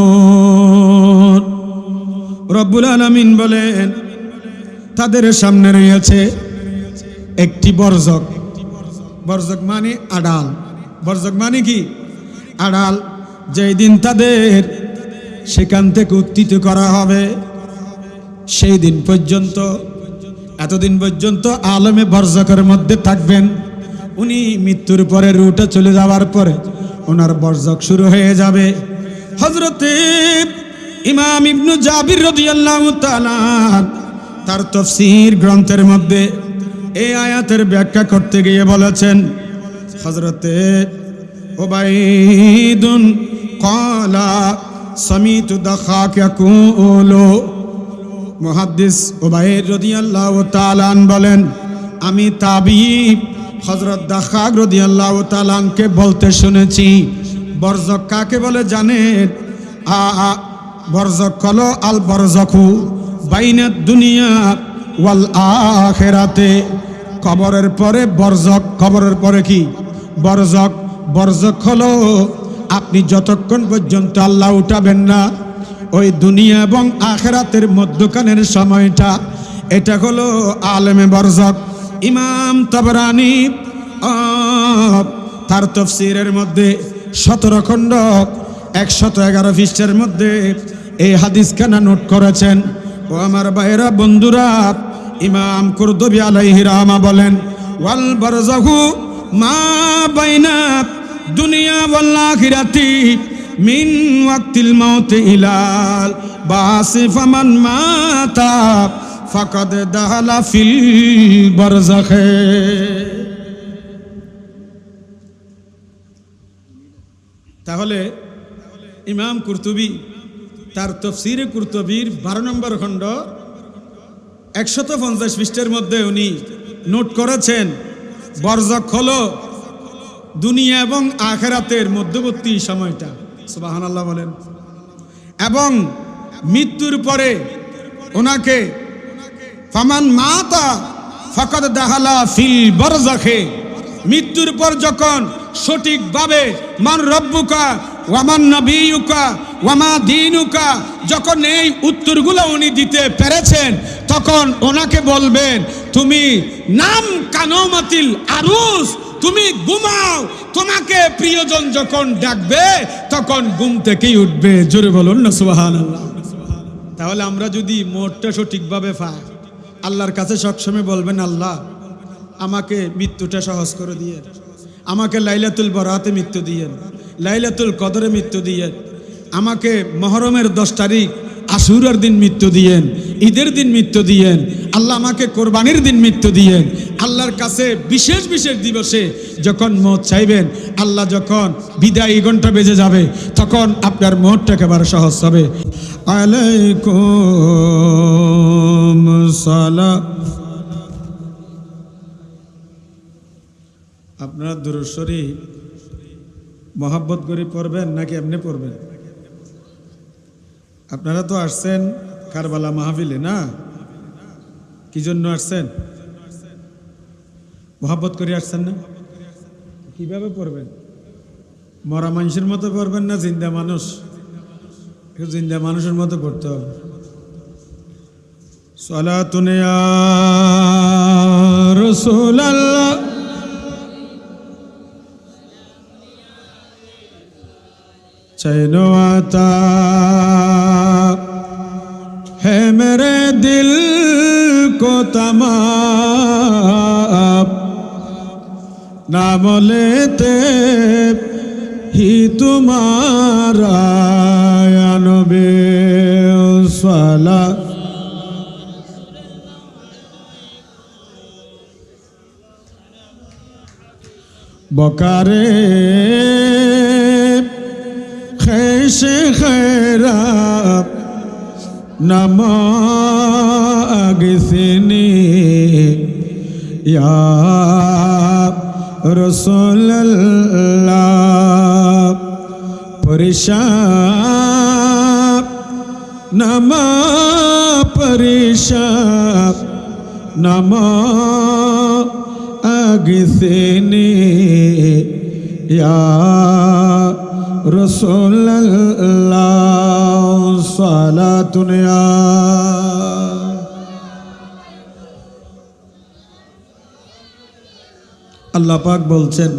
ইউবাসুন রব্বুল আলামিন বলেন তাদের সামনে রয়েছে একটি বরজক বরজক মানে আড়াল বরজক মানে কি আড়াল যেই দিন তাদের সেখান থেকে উত্থিত করা হবে সেই দিন পর্যন্ত এতদিন পর্যন্ত আলমে বরজকের মধ্যে থাকবেন উনি মৃত্যুর পরে রুটে চলে যাওয়ার পরে ওনার বরজক শুরু হয়ে যাবে হযরতে ইমাম ইবনু জাবির রাদিয়াল্লাহু তাআলা তার তাফসীর গ্রন্থের মধ্যে এই আয়াতের ব্যাখ্যা করতে গিয়ে বলেছেন হযরতে উবাইদুন ক্বালা সামিতু দাখাক ইয়াকুলু মুহাদ্দিস উবাইদ রাদিয়াল্লাহু তাআলা বলেন আমি তাবিঈ হযরত দাখাক রাদিয়াল্লাহু তাআলা কে বলতে শুনেছি বরজক কাকে বলে জানেন বরজক হলো আল বরজকু বাইনাদ দুনিয়া ওয়াল আখিরাতে কবরের পরে বরজক কবরের পরে কি বরজক বরজক হলো আপনি যতক্ষণ পর্যন্ত আল্লাহ উঠাবেন না ওই দুনিয়া এবং আখিরাতের মধ্যখানের সময়টা এটা হলো আলেমে বরজক ইমাম তাবরানী তার তাফসীরের মধ্যে 17 খণ্ড 111 পৃষ্ঠার মধ্যে এই হাদিসখানা নোট করেছেন ও আমার ভাইরা বন্ধুরা ইমাম কুরতুবী আলাইহি রাহমা বলেন ওয়াল বারযাখু মা বাইনা দুনিয়া ওয়াল আখিরাতি মিন ওয়াক্তিল মাউত ইলাল বাসি ফামান মাতা ফাকাদ দাহালা ফিল বারযাখে তাহলে ইমাম কুরতুবী তার তাফসীরে কুরতুবীর 12 নম্বর খণ্ড 150 পৃষ্ঠার মধ্যে উনি নোট করেছেন বরজক হলো দুনিয়া এবং আখিরাতের মধ্যবর্তী সময়টা সুবহানাল্লাহ বলেন এবং মৃত্যুর পরে ওনাকে ফামান মাতা ফাকাদ দাহালা ফিল বারযাখে মৃত্যুর পর যখন সঠিকভাবে মান রব্বুকা ওয়ামান নবিয়ুকা ওয়ামা দীনুকা যখন এই উত্তরগুলো উনি দিতে পেরেছেন তখন ওনাকে বলবেন তুমি নাম কানোমাতিল আরুস তুমি ঘুমাও, তোমাকে প্রিয়জন যখন ডাকবে তখন ঘুম থেকেই উঠবে। জোরে বলুন না সুবহানাল্লাহ। তাহলে আমরা যদি মোটটা সঠিকভাবে পাই, আল্লাহর কাছে সবসময় বলবেন, আল্লাহ আমাকে মৃত্যুটা সহজ করে দিয়েন, আমাকে লাইলাতুল বরাতে মৃত্যু দিয়েন, লাইলাতুল কদরে মৃত্যু দিয়েন, আমাকে মহরমের 10 তারিখ আশুরার দিন মৃত্যু দিয়েন, ঈদের দিন মৃত্যু দিয়েন, আল্লাহ আমাকে কোরবানির দিন মৃত্যু দিয়েন। আল্লাহর কাছে বিশেষ বিশেষ দিবসে যখন মওত চাইবেন, আল্লাহ যখন বিদায় ঘন্টা বেজে যাবে তখন আপনার মওতটা একেবারে সহজ হবে। আলাইকুম সালাম। আপনারা দুরূদ শরীফ মহব্বত করে পড়বেন নাকি এমনি পড়বেন? আপনারা তো আসছেন কারবালা মাহফিলে, না? কি জন্য আসছেন? মহব্বত করে আসছেন না? কিভাবে পড়বেন? মরা মানুষের মতো পড়বেন না জিন্দা মানুষ? জিন্দা মানুষের মতো পড়তে হবে। সালাতুন ইয়া রাসূলুল্লাহ चैनो आता है मेरे दिल को तमाम, नाम लेते ही तुम्हारा या नबी सला। बकारे खैशे खैराब नमागिसनी या रसूलल्लाह, परेशान नमा परेशान नमा आगिसनी या रसूलल्लाह सलातुन या। আল্লাহ পাক বলছেন,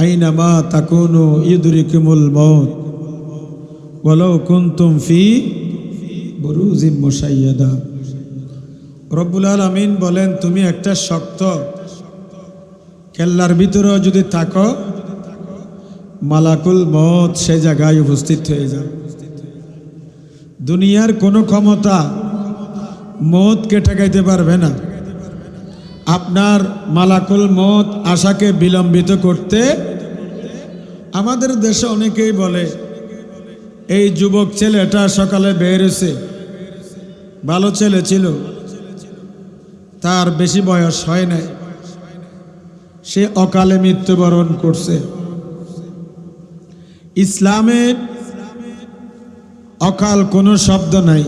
আইনামা তাকুনু ইউদরিকুমুল মাউত ওয়ালাউ কুনতুম ফি বুরুজিম মুশাইয়াদা। রব্বুল আলামিন বলেন, তুমি একটা শক্ত কেল্লার ভিতরে যদি থাকো, মালাকুল মওত সে জায়গায় উপস্থিত হয়ে যাবে। দুনিয়ার কোনো ক্ষমতা মওতকে ঠেকাইতে পারবে না। আপনার মালাকুল মওত আশাকে বিলম্বিত করতে আমাদের দেশে অনেকেই বলে, এই যুবক ছেলেটা সকালে বের হয়েছে, ভালো ছেলে ছিল, তার বেশি বয়স হয় নাই, সে অকালে মৃত্যুবরণ করছে। ইসলামে অকাল কোনো শব্দ নাই।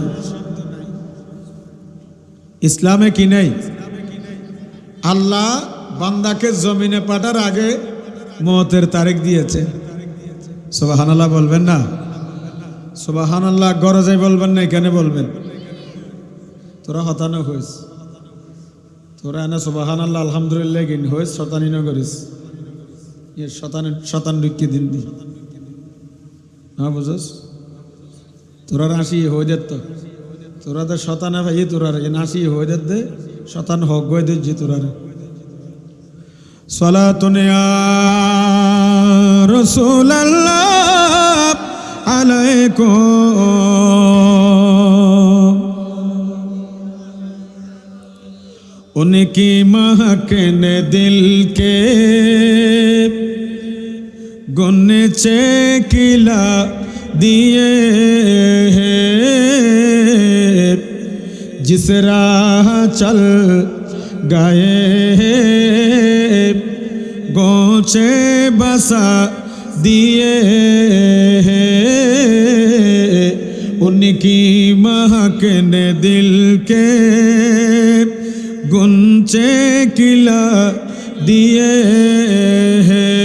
ইসলামে কি নেই? আল্লাহ বান্দাকে জমিনে পাঠার আগে মওতের তারিখ দিয়েছে। সুবহানাল্লাহ বলবেন না? সুবহানাল্লাহ গরজে বলবেন না, এখানে বলবেন। তোরা হতানো হইস, তোরা না সুবহানাল্লাহ আলহামদুলিল্লাহ গিন হইস, শতানি ন করিস, শতান ঢুকি দিন দি, হ্যাঁ বুঝস? তোরা রাশি হয়ে যেত, তোরা তো শতানা ভাই, তোরা নাশি হয়ে যেত, শতান হোক গয়ে দিচ্ছি তোরা। সালাতুন ইয়া রাসূলুল্লাহ আলাইকুম, उनकी महक ने दिल के गुन्चे खिला दिए हैं, जिस राह चल गए गोचे बसा दिए हैं, उनकी महक ने दिल के गुंचे खिला दिए हैं,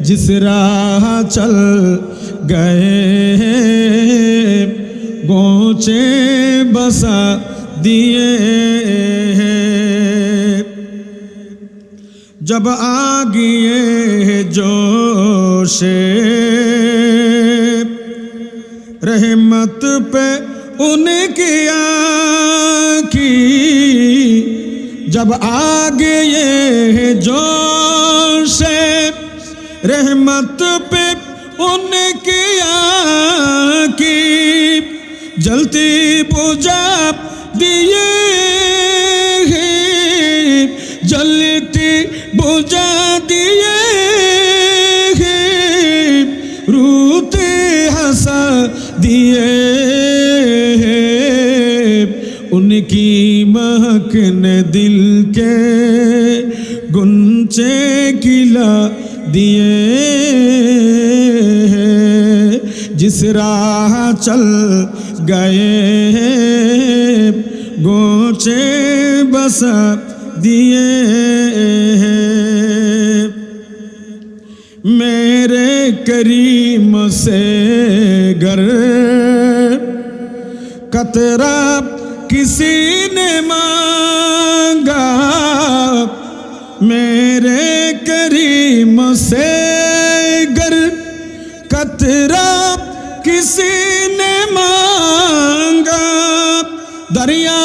जिस राह चल गए गोचे बसा दिए हैं। जब आ गए जोशे रहमत पे उनकी आँखी, जब आ गए जोशे रहमत पे उनकी आँखी, जलती बुझा दिए जलती बुझा दिए रूते हंसा दिए, उनकी महक ने दिल के गुंचे खिला दिए, जिस राह चल गए गोचे बसा दिए, मेरे करीम से गर कतरा किसी ने मांगा, मेरे करीम से गर कतरा किसी ने मांगा, दरिया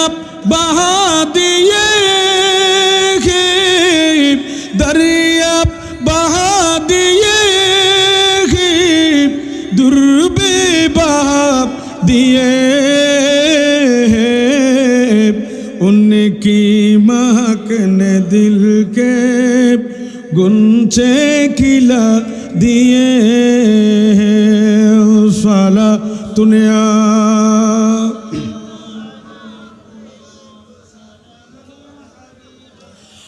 बहा दिए दरिया बहा दिए दुर्बे बहा दिए, उनकी महक ने दिल के गुंचे खिला दिए, साला दुनिया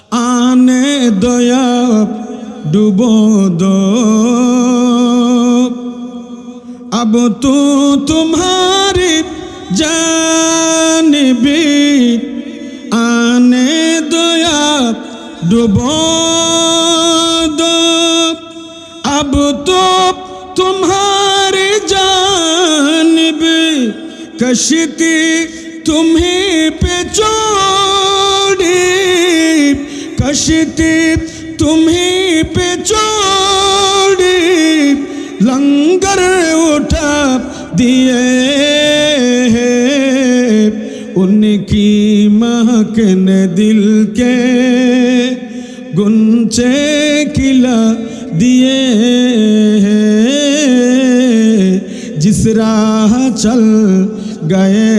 आने दया डूबो दो, अब तो तुम्हारी जानिबी आने दया डूबो दो, अब तो तुम्हारी जानिबी कश्ती तुम्हीं पे छोड़ी, कश्ती तुम्हीं पे छोड़ी, लंगर उठा दिए, उनकी महक ने दिल के गुंचे खिला दिए, जिस राह चल गए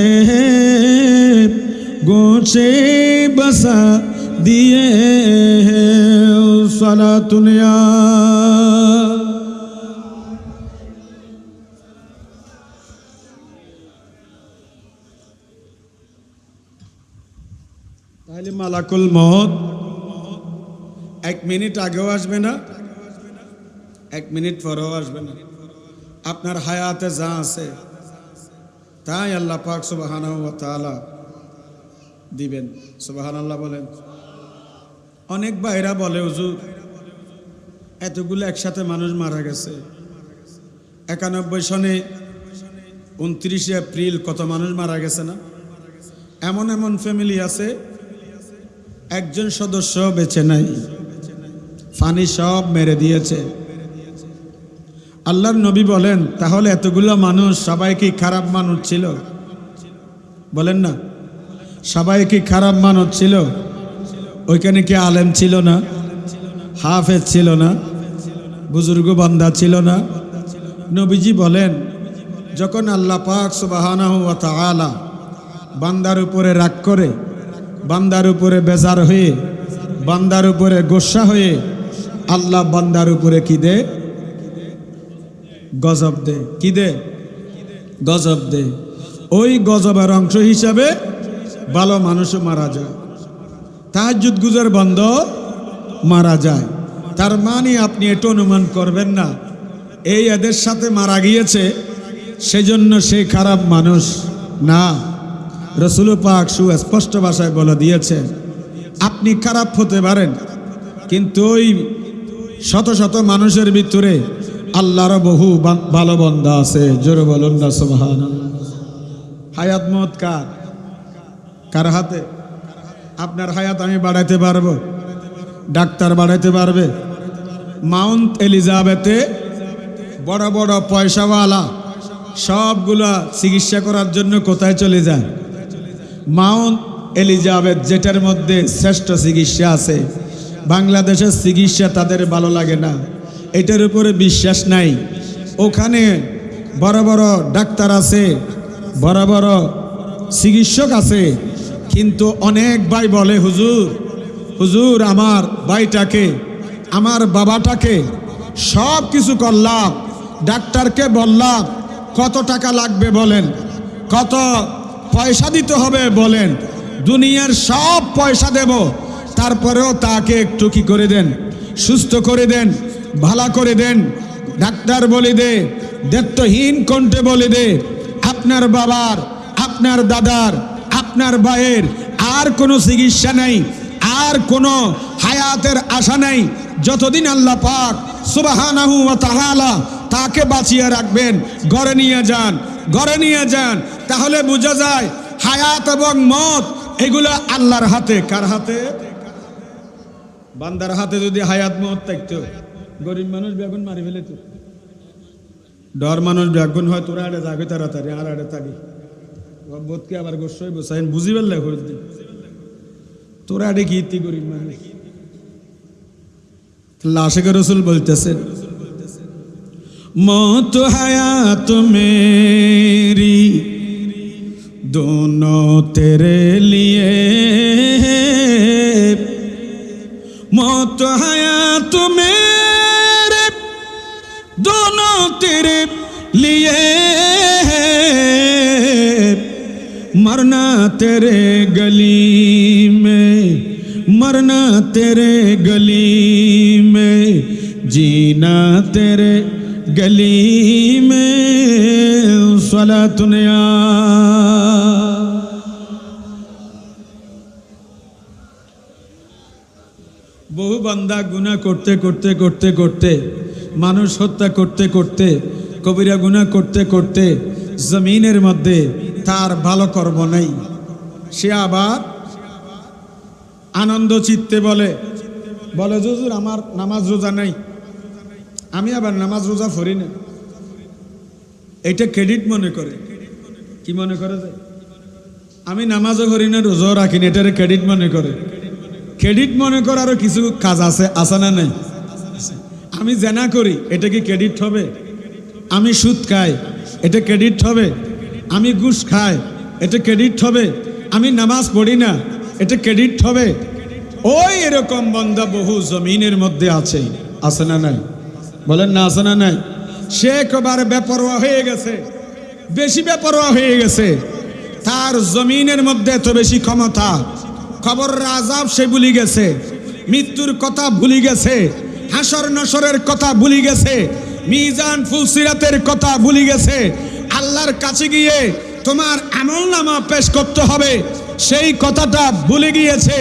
गोचे बसा दिए, सलातुन या তাহলে মালাকুল মউত 1 মিনিট আগেও আসবে না, 1 মিনিট পরেও আসবে না, আপনার হায়াতে যা আছে তাই আল্লাহ পাক সুবহানাহু ওয়া তাআলা দিবেন। সুবহানাল্লাহ বলেন। অনেক ভাইরা বলে হুজুর এতগুলো একসাথে মানুষ মারা গেছে, 91 সনে 29 এপ্রিল কত মানুষ মারা গেছে না? এমন এমন ফ্যামিলি আছে একজন সদস্য বেঁচে নাই, ফানি সব মেরে দিয়েছে। আল্লাহর নবী বলেন তাহলে এতগুলো মানুষ সবাই কি খারাপ মানুষ ছিল? বলেন না, সবাই কি খারাপ মানুষ ছিল? ওইখানে কি আলেম ছিল না, হাফেজ ছিল না, বুজুর্গ বান্দা ছিল না? নবীজি বলেন যখন আল্লাহ পাক সুবহানাহু ওয়া তাআলা বান্দার উপরে রাগ করে, বান্দার উপরে বেজার হয়ে, বান্দার উপরে গোসা হয়ে আল্লাহ বান্দার উপরে কি দে? গজব দে। কি দে? গজব দে। ওই গজবের অংশ হিসাবে ভালো মানুষও মারা যায়, তাহাজ্জুদ গুজার বন্ধ মারা যায়। তার মানে আপনি এটা অনুমান করবেন না এই এদের সাথে মারা গিয়েছে সেজন্য সে খারাপ মানুষ না। রাসূল পাক সুস্পষ্ট ভাষায় বলে দিয়েছেন আপনি খারাপ হতে পারেন কিন্তু ওই শত শত মানুষের ভিতরে আল্লাহর বহু ভালো বান্দা আছে। জোরে বলুন না সুবহানাল্লাহ। হায়াত মত কার? কার হাতে? আপনার হায়াত আমি বাড়াইতে পারবো? ডাক্তার বাড়াইতে পারবে? মাউন্ট এলিজাবেথে বড় বড় পয়সাওয়ালা সবগুলা চিকিৎসা করার জন্য কোথায় চলে যায়? মাউন্ট এলিজাবেথ, যেটার মধ্যে শ্রেষ্ঠ চিকিৎসা আছে। বাংলাদেশের চিকিৎসা তাদের ভালো লাগে না, এটার উপরে বিশ্বাস নাই। ওখানে বড় বড় ডাক্তার আছে, বড় বড় চিকিৎসক আছে, কিন্তু অনেক ভাই বলে হুজুর হুজুর আমার ভাইটাকে, আমার বাবাটাকে সব কিছু করলাম, ডাক্তারকে বললাম কত টাকা লাগবে বলেন, কত পয়সা দিতে হবে বলেন, দুনিয়ার সব পয়সা দেব, তারপরেও তাকে একটু কি করে দেন, সুস্থ করে দেন, ভালো করে দেন। ডাক্তার বলে দে, দায়িত্বহীন কণ্ঠে বলে দে, আপনার বাবার, আপনার দাদার, আপনার ভাইয়ের আর কোনো চিকিৎসা নাই, আর কোনো হায়াতের আশা নাই। যতদিন আল্লাহ পাক সুবহানাহু ওয়া তাআলা তাকে বাঁচিয়ে রাখবেন, ঘরে নিয়ে যান, ঘরে নিয়ে যান। তাহলে বোঝা যায় হায়াত এবং মত এগুলো আল্লাহর হাতে। কার হাতে? বান্দার হাতে। যদি হায়াত মত থাকতো, গরিব মানুষ বেগুন মারি ফেলে তো, ডর মানুষ বেগুন হয় তোরা আড়ে যাবে তাড়াতাড়ি, আর আড়ে থাকি বোধকে আবার গোসাই বসাইন বুঝি ফেললে হইতে তোরা আড়ে কি ইতি গরিব মানুষ। আশিকে রসুল বলতেছেন, মौत हयात मेरी दोनों तेरे लिए, मौत हयात मेरे दोनों तेरे लिए, मरना तेरे गली में, मरना तेरे गली में, जीना तेरे गली में, सलातुन या। বহু বান্দা গুনাহ করতে করতে করতে করতে, মানুষ হত্যা করতে করতে, কবিরা গুনাহ করতে করতে জমিনের মধ্যে তার ভালো কর্ম নেই। সে আবার আনন্দ চিত্তে বলে বলে হুজুর আমার নামাজ রোজা নাই, আমি আবার নামাজ রোজা পড়ি না। এটা ক্রেডিট মনে করে। কি মনে করে? যে আমি নামাজও পড়ি না, রোজাও রাখি না, এটার ক্রেডিট মনে করে। ক্রেডিট মনে করারও কিছু কাজ আছে, আছে না নাই? আমি জেনা করি, এটা কি ক্রেডিট হবে? আমি সুদ খাই, এটা ক্রেডিট হবে? আমি ঘুষ খাই, এটা ক্রেডিট হবে? আমি নামাজ পড়ি না, এটা ক্রেডিট হবে? ওই এরকম বান্দা বহু জমিনের মধ্যে আছে, আছে না নাই? বলেন না, আছে না নাই? সে একেবারে বেপরোয়া হয়ে গেছে, বেশি বেপরোয়া হয়ে গেছে। তার জমিনের মধ্যে এত বেশি ক্ষমতা, কবরের আযাব সে ভুলে গেছে, মৃত্যুর কথা ভুলে গেছে, হাসর নসরের কথা ভুলে গেছে, মিজান ফুলসিরাতের কথা ভুলে গেছে। আল্লাহর কাছে গিয়ে তোমার আমলনামা পেশ করতে হবে, সেই কথাটা ভুলে গিয়েছে।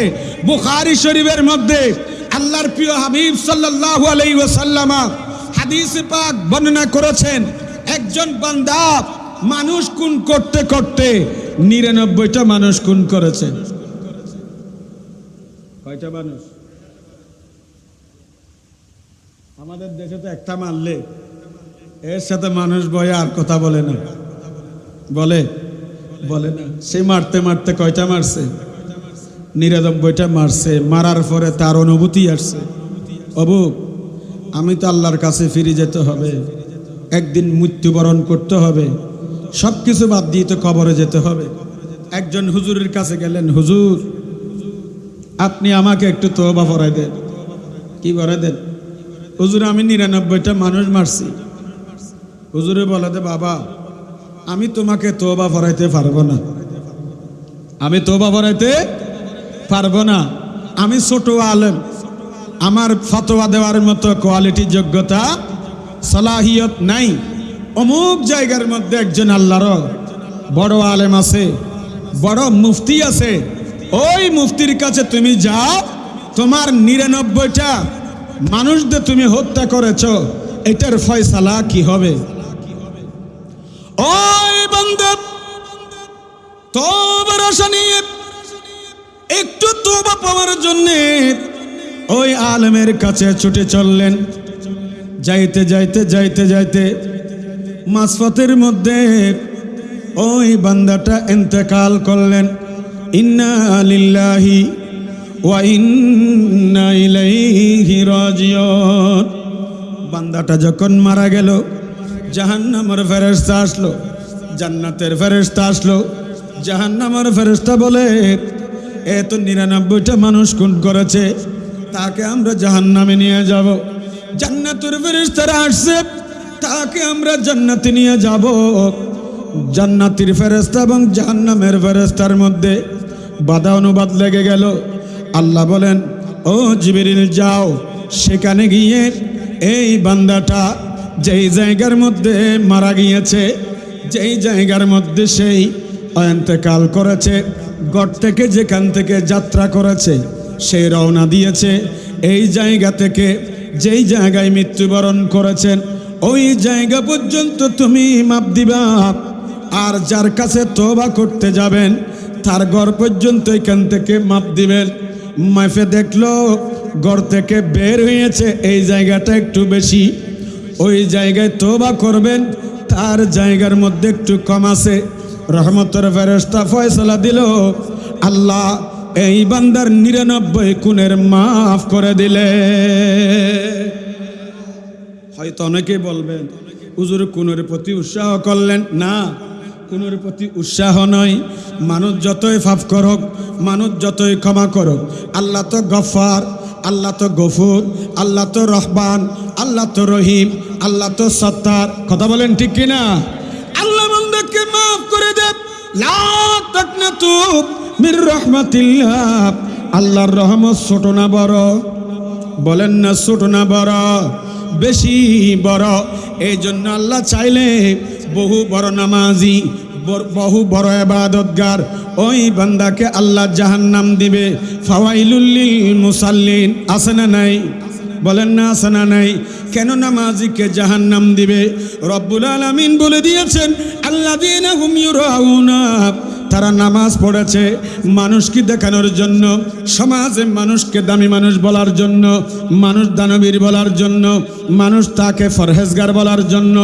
বুখারী শরীফের মধ্যে আল্লাহর প্রিয় হাবিব সাল্লাল্লাহু আলাইহি ওয়াসাল্লাম হাদিসে পাক বর্ণনা করেছেন, একজন বান্দা মানুষ খুন করতে করতে 99টা মানুষ খুন করেছে। কয়টা মানুষ? আমাদের দেশে তো একটা মারলে এর সাথে মানুষ ভয়ে আর কথা বলে না, বলে বলে না। সে মারতে মারতে কয়টা মারছে? 99টা মারছে। মারার পরে তার অনুভূতি আসছে, অবু আমি তো আল্লাহর কাছে ফিরে যেতে হবে, একদিন মৃত্যুবরণ করতে হবে, সব কিছু বাদ দিয়ে তো কবরে যেতে হবে। একজন হুজুরের কাছে গেলেন, হুজুর আপনি আমাকে একটু তওবা পড়াই দেন। কি পড়াই দেন? হুজুর আমি 99টা মানুষ মারছি। হুজুরে বলে দে বাবা আমি তোমাকে তওবা পড়াইতে পারবো না, আমি তওবা পড়াইতে পারবো না, আমি ছোট আলেম, আমার ফতোয়া দেওয়ার মতো কোয়ালিটি যোগ্যতা সালাহিয়ত নাই। অমুক জায়গার মধ্যে একজন আল্লাহর বড় আলেম আছে, বড় মুফতি আছে, ওই মুফতির কাছে তুমি যাও, তোমার 99টা মানুষদের তুমি হত্যা করেছো, এটার ফয়সালা কি হবে? ওই বান্দা তওবার আশা নিয়ে একটু তওবা পাওয়ার জন্য ওই আলেমের কাছে ছুটে চললেন। যাইতে যাইতে যাইতে যাইতে মাঝপথের মধ্যে ওই বান্দাটা ইন্তেকাল করলেন। ইন্না লিল্লাহি ওয়া ইন্না ইলাইহি রাজিউন। বান্দাটা যখন মারা গেল, জাহান্নামের ফেরেশতা আসলো, জান্নাতের ফেরেশতা আসলো। জাহান্নামের ফেরেশতা বলে, এ তো ৯৯টা মানুষ খুন করেছে, তাকে আমরা জাহান্নামে নিয়ে যাব। জান্নাতের ফেরেশতারা আসছে, তাকে আমরা জান্নাতে নিয়ে যাব। জান্নাতের ফেরেশতা এবং জাহান্নামের ফেরেশতার মধ্যে বাধা অনুবাদ লেগে গেল। আল্লাহ বলেন, ও জিবরিল যাও, সেখানে গিয়ে এই বান্দাটা যেই জায়গার মধ্যে মারা গিয়েছে, যেই জায়গার মধ্যে সেই ইন্তেকাল করেছে, গড় থেকে যেখান থেকে যাত্রা করেছে, সেই রওনা দিয়েছে, এই জায়গা থেকে যেই জায়গায় মৃত্যুবরণ করেছেন ওই জায়গা পর্যন্ত তুমি মাপ দিবা। আর যার কাছে তওবা করতে যাবেন তার ঘর পর্যন্ত এখান থেকে মাপ দিবেন। মাফে দেখলো ঘর থেকে বের হয়েছে এই জায়গাটা একটু বেশি, ওই জায়গায় তওবা করবেন, তার জায়গার মধ্যে একটু কম আছে। রহমতের ফেরেশতা ফয়সালা দিল, আল্লাহ এই বান্দার ৯৯ খুনের মাফ করে দিলে। হয়তো অনেকেই বলবেন, হুজুর খুনের প্রতি উৎসাহ করলেন না। খুনের প্রতি উৎসাহ নয়। মানুষ যতই পাপ করুক, মানুষ যতই ক্ষমা করুক, আল্লাহ তো গফফার, আল্লাহ তো গফুর, আল্লাহ তো রহমান, আল্লাহ তো রহিম, আল্লাহ তো সত্তার। কথা বলেন ঠিক কিনা? আল্লাহ বান্দাকে মাফ করে দেব। লা তাকনাতু মির রাহমাতিল্লাহ। আল্লাহর রহমত ছোট না বড়? বলেন না ছোট না বড়? বেশি বড়। এই জন্য আল্লাহ চাইলে বহু বড় নামাজি, বহু বড় ইবাদতগার ওই বান্দাকে আল্লাহ জাহান্নাম দিবে। ফাওয়াইলুল লিল মুসাল্লিন। আছে না নাই? বলেন না আছে না নাই? কেন নামাজিকে জাহান্নাম দিবে? রব্বুল আলামিন বলে দিয়েছেন, আল্লাযীনা হুম ইউরাউনা। তারা নামাজ পড়েছে মানুষকে দেখানোর জন্য, সমাজে মানুষকে দামি মানুষ বলার জন্য, মানুষ দানবীর বলার জন্য, মানুষ তাকে ফরহেজগার বলার জন্য,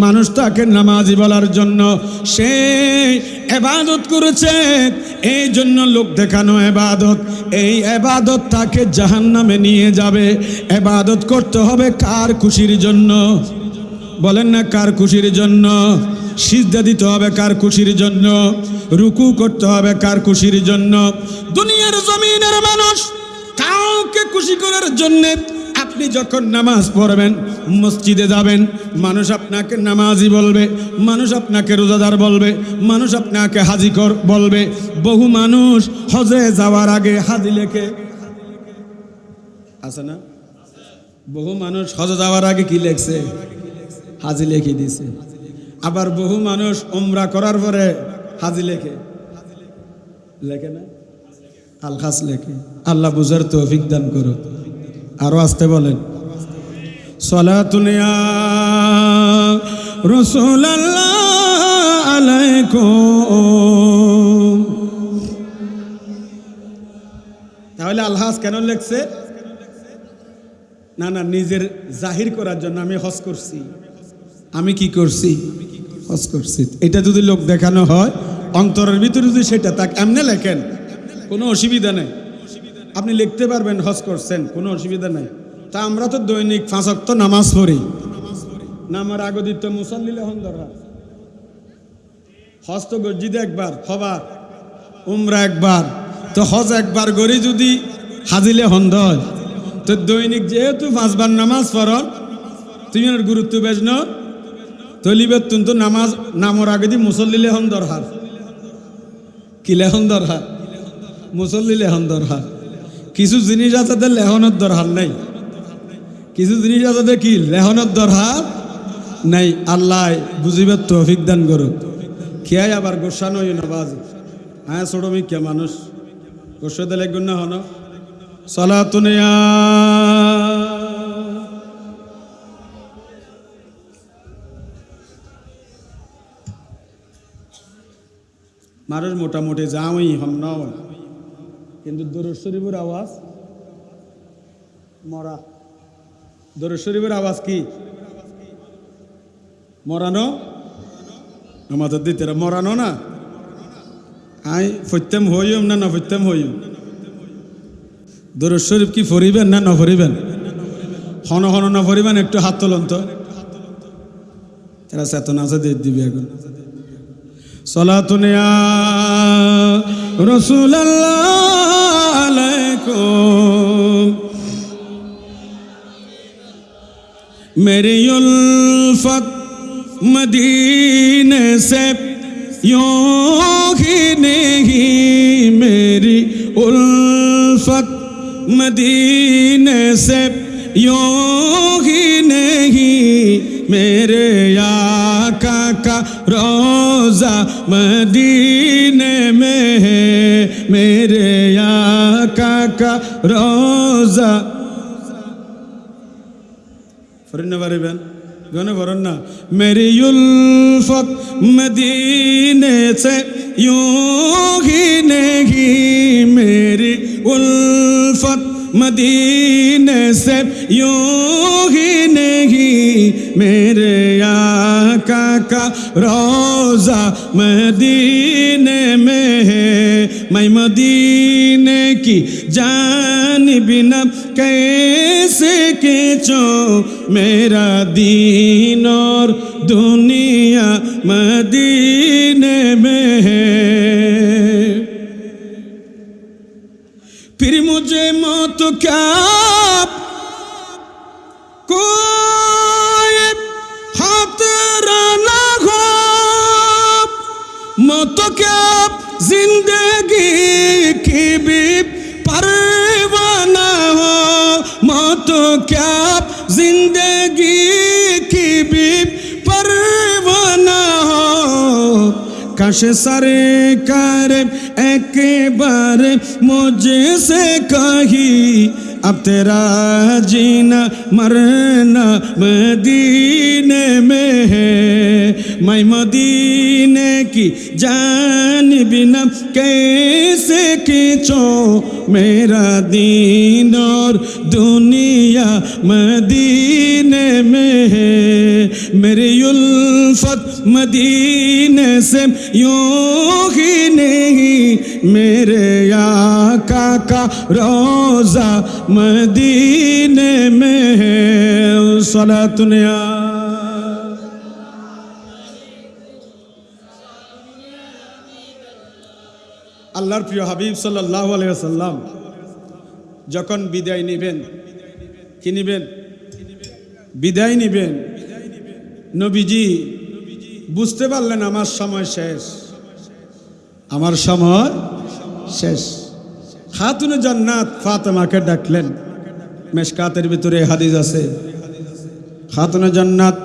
মানুষ তাকে নামাজি বলার জন্য সে ইবাদত করেছে। এই জন্য লোক দেখানো ইবাদত, এই ইবাদত তাকে জাহান্নামে নিয়ে যাবে। ইবাদত করতে হবে কার খুশির জন্য? বলেন না কার খুশির জন্য? সিজদা দিতে হবে কার খুশির জন্য? রুকু করতে হবে কার খুশির জন্য? দুনিয়ার জমিনের মানুষ কাউকে খুশি করার জন্য আপনি যখন নামাজ পড়বেন, মসজিদে যাবেন, মানুষ আপনাকে নামাজি বলবে, মানুষ আপনাকে রোজাদার বলবে, মানুষ আপনাকে হাজিকর বলবে। বহু মানুষ হজে যাওয়ার আগে হাজি লেখে, আছে না? বহু মানুষ হজে যাওয়ার আগে কি লেখছে? হাজি লিখে দিছে। আবার বহু মানুষ উমরা করার পরে হাজি লেখে, লেখে না? আলখাস লেখে। আল্লাহ বুঝার তৌফিক দান করো। আরো আসতে বলেন, সালাতুন ইয়া রাসূলুল্লাহ আলাইকুম। তাহলে আলহাস কেন লেখছে? না না, নিজের জাহির করার জন্য। আমি হজ করছি, আমি কি করছি? হজ করছি। এটা যদি লোক দেখানো হয়, অন্তরের ভিতরে যদি সেটা তাকে এমনি লেখেন, কোনো অসুবিধা নেই। আপনি লিখতে পারবেন হজ করছেন, কোনো অসুবিধা নেই। তা আমরা তো দৈনিক 5 ওয়াক্ত নামাজ পড়ি, নামার আগদিত্য মুসল্লিলে হন দরকার। হজ তো গজ্জিদে একবার হবার, উমরা একবার, তো হজ একবার গড়ি যদি হাজিলে হন্দ হয়, তো দৈনিক যেহেতু 5 বার নামাজ পড়ন, তুমি আর গুরুত্ব বেশ ন তলিবে। তুমি তো নামাজ নামর আগে দি মুসল্লিলে হন দরকার। কি লেহন দরকার? মুসল্লি লেহন দরকার। কিছু জিনিস আছে লেহনের দরকার নাই, কিছু জিনিস আছে কি লেহনের দরকার নাই। আল্লাহ বুঝিবার তৌফিক দান করো। খেয়াই আবার গোসা নই নাবাজ। হ্যাঁ ছোট মিক্কা মানুষ গোসাতে লেগুন না হন। সালাতুন ইয়া মানুষ মোটামুটি যাওই হম না, কিন্তু দরুদ শরীফের আওয়াজ মরা। দরুদ শরীফের আওয়াজ কি? মরানো। আমাদের দিতে মরানো না। আই ফত্যম হইম না ফত্যম হইম। দরুদ শরীফ কি ফরিবেন না ফরিবেন? হন হন না ফরিবেন? একটু হাত তোলন তো। তারা চেতনা আছে দিবে এখন। সালাতুন ইয়া রাসূলুল্লাহ আলাইকুম मेरी उल्फत मदीने से यूं ही नहीं मेरी उल्फत मदीने से यूं ही नहीं मेरे आका का रोज़ा मदीने में है मेरे आका का रोज़ा फरन बरबन गाना फरना मेरी उल्फत मदीने से यूं ही नहीं मेरी उल्फत मदीने से यूं ही नहीं मेरे आका का रोज़ा मदीने में है मैं मदीने की जानिब न कैसे खींचो मेरा दीन और दुनिया मदीने में है फिर मुझे मौत क्या कोई खतरा ना हो मौत क्या जिंदगी की भी परवाह ना हो मौत क्या जिंदगी की भी परवाह ना हो काश सरकार एक बार मुझसे कही अब तेरा जीना मरना मदीने में है मैं मदीने की जानिब न कैसे खींचो मेरा दीन और दुनिया मदीने में है मेरी उल्फत मदीने से यूं ही नहीं मेरे आका का रोज़ा मदीने में है सलातुन या আল্লাহর প্রিয় হাবিব সাল্লাল্লাহু আলাইহি ওয়াসাল্লাম যখন বিদায় নেবেন কি নেবেন বিদায় নেবেন নবীজি বুঝতে পারলেন আমার সময় শেষ আমার সময় শেষ খাতুনে জান্নাত ফাতেমাকে ডাকলেন মেশকাতের ভিতরে হাদিস আছে খাতুনে জান্নাত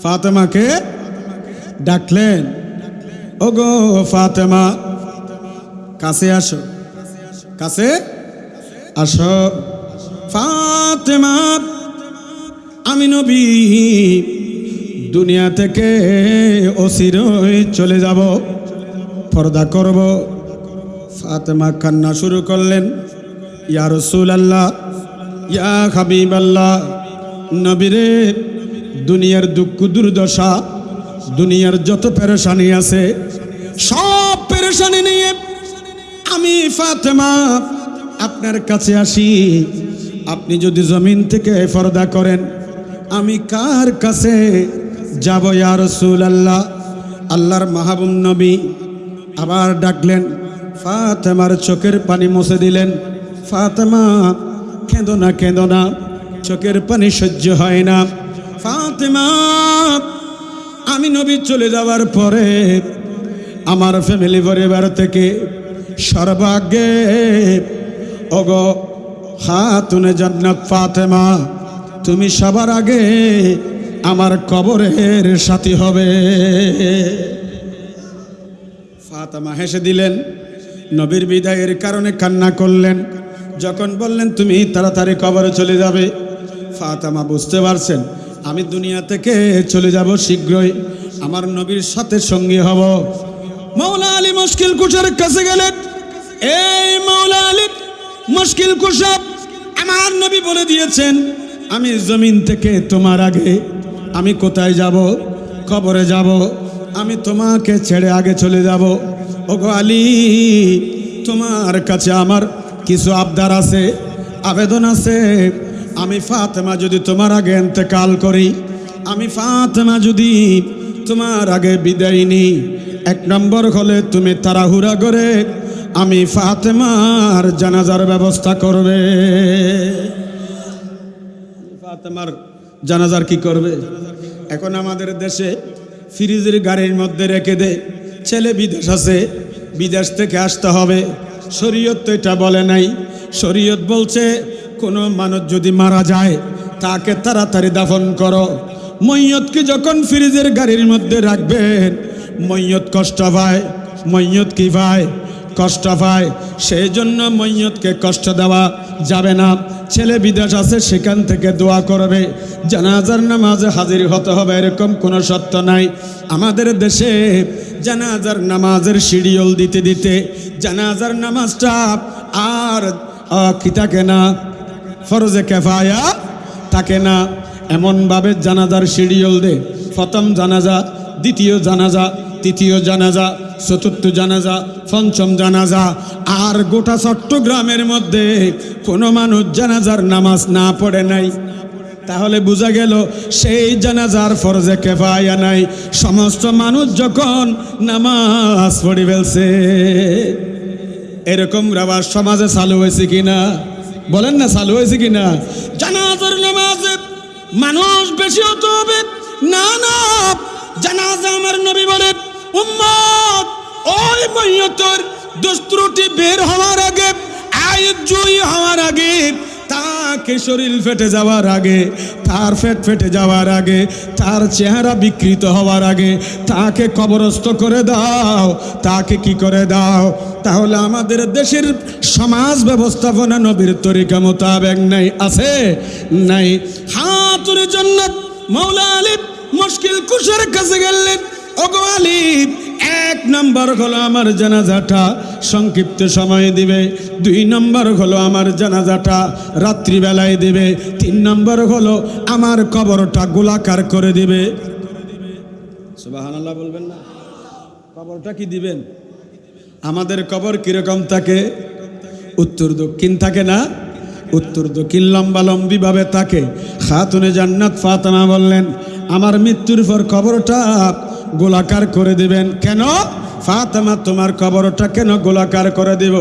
ফাতেমাকে ডাকলেন ওগো ফাতেমা কাছে আসো কাছে আসো ফাতেমা আমি নবী দুনিয়া থেকে অচিরেই চলে যাব পর্দা করব ফাতেমা কান্না শুরু করলেন ইয়া রাসূলুল্লাহ ইয়া হাবিবাল্লাহ নবীরে দুনিয়ার দুঃখ দুর্দশা দুনিয়ার যত পেরেশানি আছে সব পেরেশানি নিয়ে আমি ফাতেমা আপনার কাছে আসি আপনি যদি জমিন থেকে পর্দা করেন আমি কার কাছে যাব ইয়া রাসূলুল্লাহ আল্লাহর মাহবুব নবী আবার ডাকলেন ফাতেমার চোখের পানি মুছে দিলেন ফাতেমা কেঁদো না চোখের পানি সহ্য হয় না ফাতেমা আমি নবী চলে যাওয়ার পরে আমার ফ্যামিলি পরিবার থেকে সর্বাগ্যে ওগো খাতুনে জান্নাত ফাতেমা তুমি সবার আগে আমার কবরের সাথী হবে ফাতেমা হেসে দিলেন নবীর বিদায়ের কারণে কান্না করলেন যখন বললেন তুমি তাড়াতাড়ি কবরে চলে যাবে ফাতেমা বুঝতে পারছেন আমি দুনিয়া থেকে চলে যাব শীঘ্রই আমার নবীর সাথে সঙ্গী হব মাওলা আলী মুশকিল কুশার কাছে গেলেন এই মাওলা আলী মুশকিল কুশা আমার নবী বলে দিয়েছেন, আমি জমিন থেকে তোমার আগে আমি কোথায় যাব? কবরে যাব। আমি তোমাকে ছেড়ে আগে চলে যাব। ওগো আলী, তোমার কাছে আমার কিছু আবদার আছে, আবেদন আছে। আমি ফাতেমা যদি তোমার আগে ইন্তেকাল করি, আমি ফাতেমা যদি তোমার আগে বিদায় নিই, এক নম্বর হলে তুমি তাড়াহুড়া করে আমি ফাতেমার জানাজার ব্যবস্থা করবে। ফাতেমার জানাজার কি করবে? এখন আমাদের দেশে ফ্রিজের গাড়ির মধ্যে রেখে দে, ছেলে বিদেশ আছে, বিদেশ থেকে আসতে হবে। শরীয়ত তো এটা বলে নাই। শরীয়ত বলছে কোনো মানুষ যদি মারা যায় তাকে তাড়াতাড়ি দাফন করো। ময়্যতকে যখন ফ্রিজের গাড়ির মধ্যে রাখবেন, ময়্যত কষ্ট পায়। ময়্যত কি পায়? কষ্ট পায়। সেই জন্য ময়্যতকে কষ্ট দেওয়া যাবে না। ছেলে বিদেশ আছে, সেখান থেকে দোয়া করবে। জানাজার নামাজে হাজির হতে হবে এরকম কোনো শর্ত নাই। আমাদের দেশে জানাজার নামাজের শিডিউল দিতে দিতে জানাজার নামাজটা আর কি থাকে না, ফরজে কেফায়া থাকে না। এমনভাবে জানাজার শিডিউল দে, প্রথম জানাজা, দ্বিতীয় জানাজা, তৃতীয় জানাজা, চতুর্থ জানাজা, পঞ্চম জানাজা। আর গোটা চট্টগ্রামের মধ্যে কোনো মানুষ জানাজার নামাজ না পড়ে নাই। তাহলে বোঝা গেল সেই জানাজার ফরজে কেফায়া নাই। সমস্ত মানুষ যখন নামাজ পড়ে ফেলছে, এরকম রাবার সমাজে চালু হয়েছে কিনা বলেন না? চালু হয়েছে কিনা? জানাজার নামাজে মানুষ বেশি হতে হবে না। না, জানাজা আমার নবী বলেন, উম্মত ওই ময়্যতের দুস্ত্রুটি বের হওয়ার আগে, আয়াত জয়ী হওয়ার আগে, তাকে শরীর ফেটে যাওয়ার আগে, তার পেট ফেটে যাওয়ার আগে, তার চেহারা বিকৃত হওয়ার আগে তাকে কবরস্থ করে দাও। তাকে কি করে দাও? তাহলে আমাদের দেশের সমাজ ব্যবস্থাপনা নবীর তরিকা মোতাবেক নাই। আছে নাই? হাতুর জান্নাত মাওলা আলী মুশকিল কুশার কাছে গেলেন, ওগো আলী, এক নম্বর হলো আমার জানাজাটা সংক্ষিপ্ত সময় দিবে, দুই নম্বর হলো আমার জানাজাটা রাত্রিবেলায় দিবে, তিন নম্বর হলো আমার কবরটা গোলাকার করে দিবে। সুবহানাল্লাহ বলবেন না? কবরটা কি দিবেন? আমাদের কবর কিরকম থাকে? উত্তর দক্ষিণ থাকে না? উত্তর দক্ষিণ লম্বা লম্বি ভাবে থাকে। খাতুনে জান্নাত ফাতেমা বললেন, আমার মৃত্যুর পর কবরটা গোলাকার করে দিবেন। কেন ফাতেমা, তোমার কবরটা কেন গোলাকার করে দেব?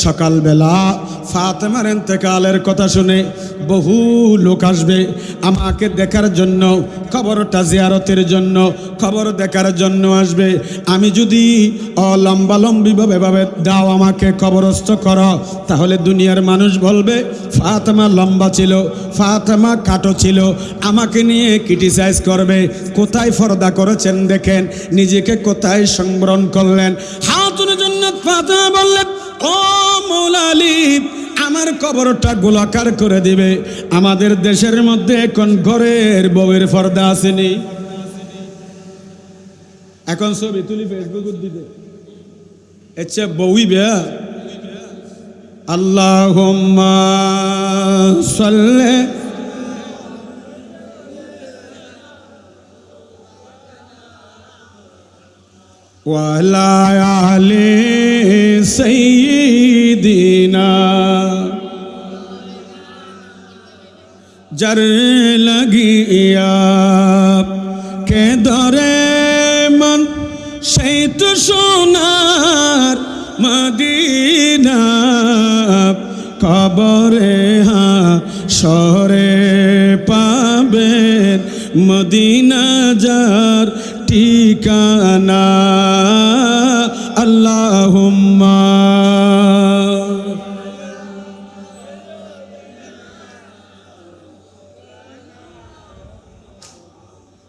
সকালবেলা ফাতেমার ইন্তেকালের কথা শুনে বহু লোক আসবে আমাকে দেখার জন্য, কবরটা জিয়ারতের জন্য, কবর দেখার জন্য আসবে। আমি যদি লম্বালম্বিভাবে দাও আমাকে কবরস্থ করো, তাহলে দুনিয়ার মানুষ বলবে ফাতেমা লম্বা ছিল, ফাতেমা কাটো ছিল, আমাকে নিয়ে ক্রিটিসাইজ করবে। কোথায় পর্দা করেছেন দেখেন, নিজেকে কোথায় সংবরণ করলেন। হাতুনে জান্নাত ফাতেমা বললেন, ও মাওলা আলী, আমার কবরটা গোলাকার করে দিবে। আমাদের দেশের মধ্যে এখন ঘরের বউয়ের পর্দা আসেনি। এখন ছবি তুলি ফেসবুক দিতে, এচ্ছে বউই বেয়া। আল্লাহুম্মা সাল্লি ওয়ালা আলি সাইয়্যিদিনা জর লাগিয়া কে ধরে মন সেই তো সোনার মদিনা, কবরে হাশরে পাবেন মদিনা যার ঠিকানা। আল্লাহুম্মা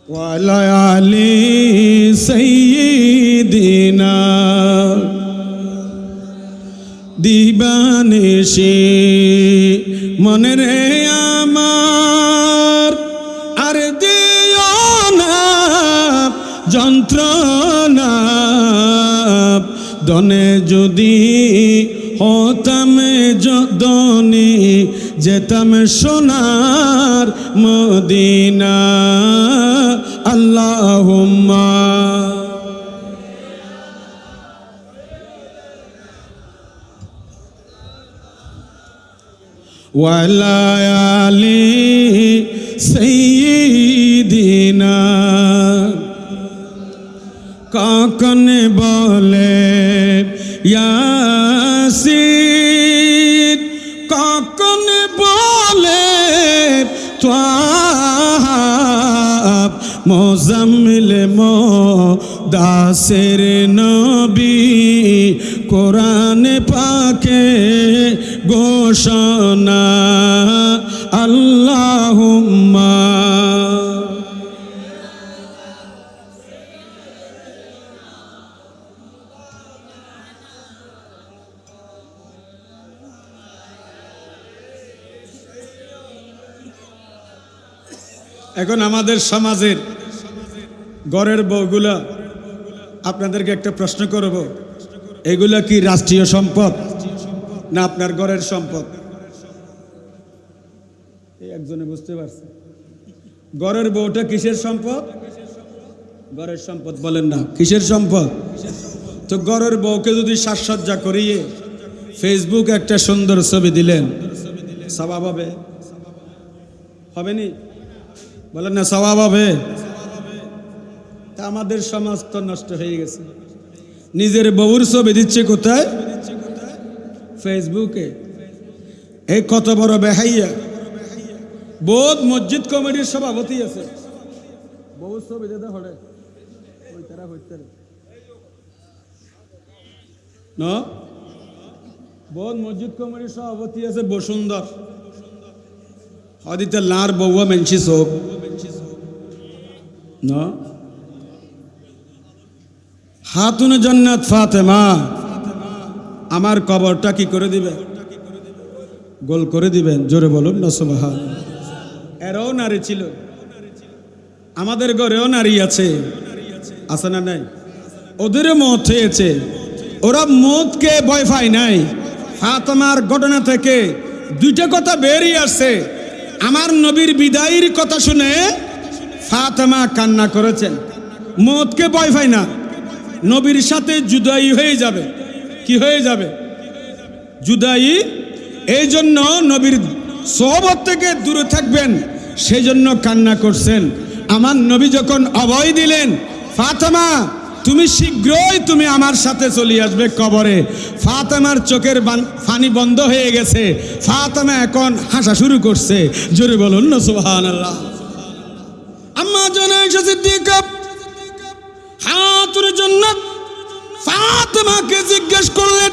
ওয়ালা আলি সাইয়্যিদিনা। দিবানিশি মনে রে আমার আর দিও না যন্ত্রণা, দনে যদি হতাম ধনী যেতাম সোনার মদিনা আল্লাহুম্মা ওয়ালা আলি সাইয়্যিদিনা কখন বলে ইয়াসিন কখন বলে ত্বাহা মুজাম্মিল মুদাসসির নবী কোরআন পাকে ঘোষণা আল্লাহুম্মা এখন আমাদের সমাজের ঘরের বউগুলা আপনাদেরকে একটা প্রশ্ন করব, এগুলা কি রাষ্ট্রীয় সম্পদ না আপনার ঘরের সম্পদ? একজনে বুঝতে পারছে ঘরের বউটা কিসের সম্পদ? ঘরের সম্পদ বলেন না, কিসের সম্পদ? তো ঘরের বউকে যদি সাজসজ্জা করিয়ে ফেসবুক একটা সুন্দর ছবি দিলেন, সওয়াব হবে? হবে নি? বলেন না সওয়াব হবে? তা আমাদের সমাজ তো নষ্ট হয়ে গেছে। নিজের বউর ছবি দিচ্ছে কোথায়? ফেসবুকে। এই কত বড় বেহাইয়া! বোধ মসজিদ কমিটির সভাপতি আছে, বউর ছবি দিতে হলে বোধ মসজিদ কমিটির সভাপতি আছে বসুন্ধর হদিতে লার বউয়া মেনছি চোখ না। খাতুন জান্নাত ফাতেমা আমার কবরটা কি করে দিবে? গোল করে দিবেন, জোরে বলুন না সুবহানাল্লাহ। এরাও নারী ছিল, আমাদের ঘরেও নারী আছে, আছে না নাই? ওদেরও মত হয়েছে, ওরা মতকে ভয় পায় নাই। ফাতেমার ঘটনা থেকে দুইটা কথা বেরিয়ে আসছে। আমার নবীর বিদায়ের কথা শুনে ফাতেমা কান্না করেছেন, মতকে ভয় পায় না। নবীর সাথে জুদাই হয়ে যাবে, কি হয়ে যাবে? জুদাই। এই জন্য নবীর সোহবত থেকে দূরে থাকবেন, সেই জন্য কান্না করছেন। আমার নবী যখন অভয় দিলেন, ফাতেমা তুমি শীঘ্রই তুমি আমার সাথে চলে আসবে কবরে, ফাতেমার চোখের পানি বন্ধ হয়ে গেছে। ফাতেমা এখন হাসা শুরু করছে, জোরে বলুন না সুবহানাল্লাহ। আম্মা জান আয়েশা সিদ্দিকা হাতুর জান্নাত ফাতেমাকে জিজ্ঞেস করলেন,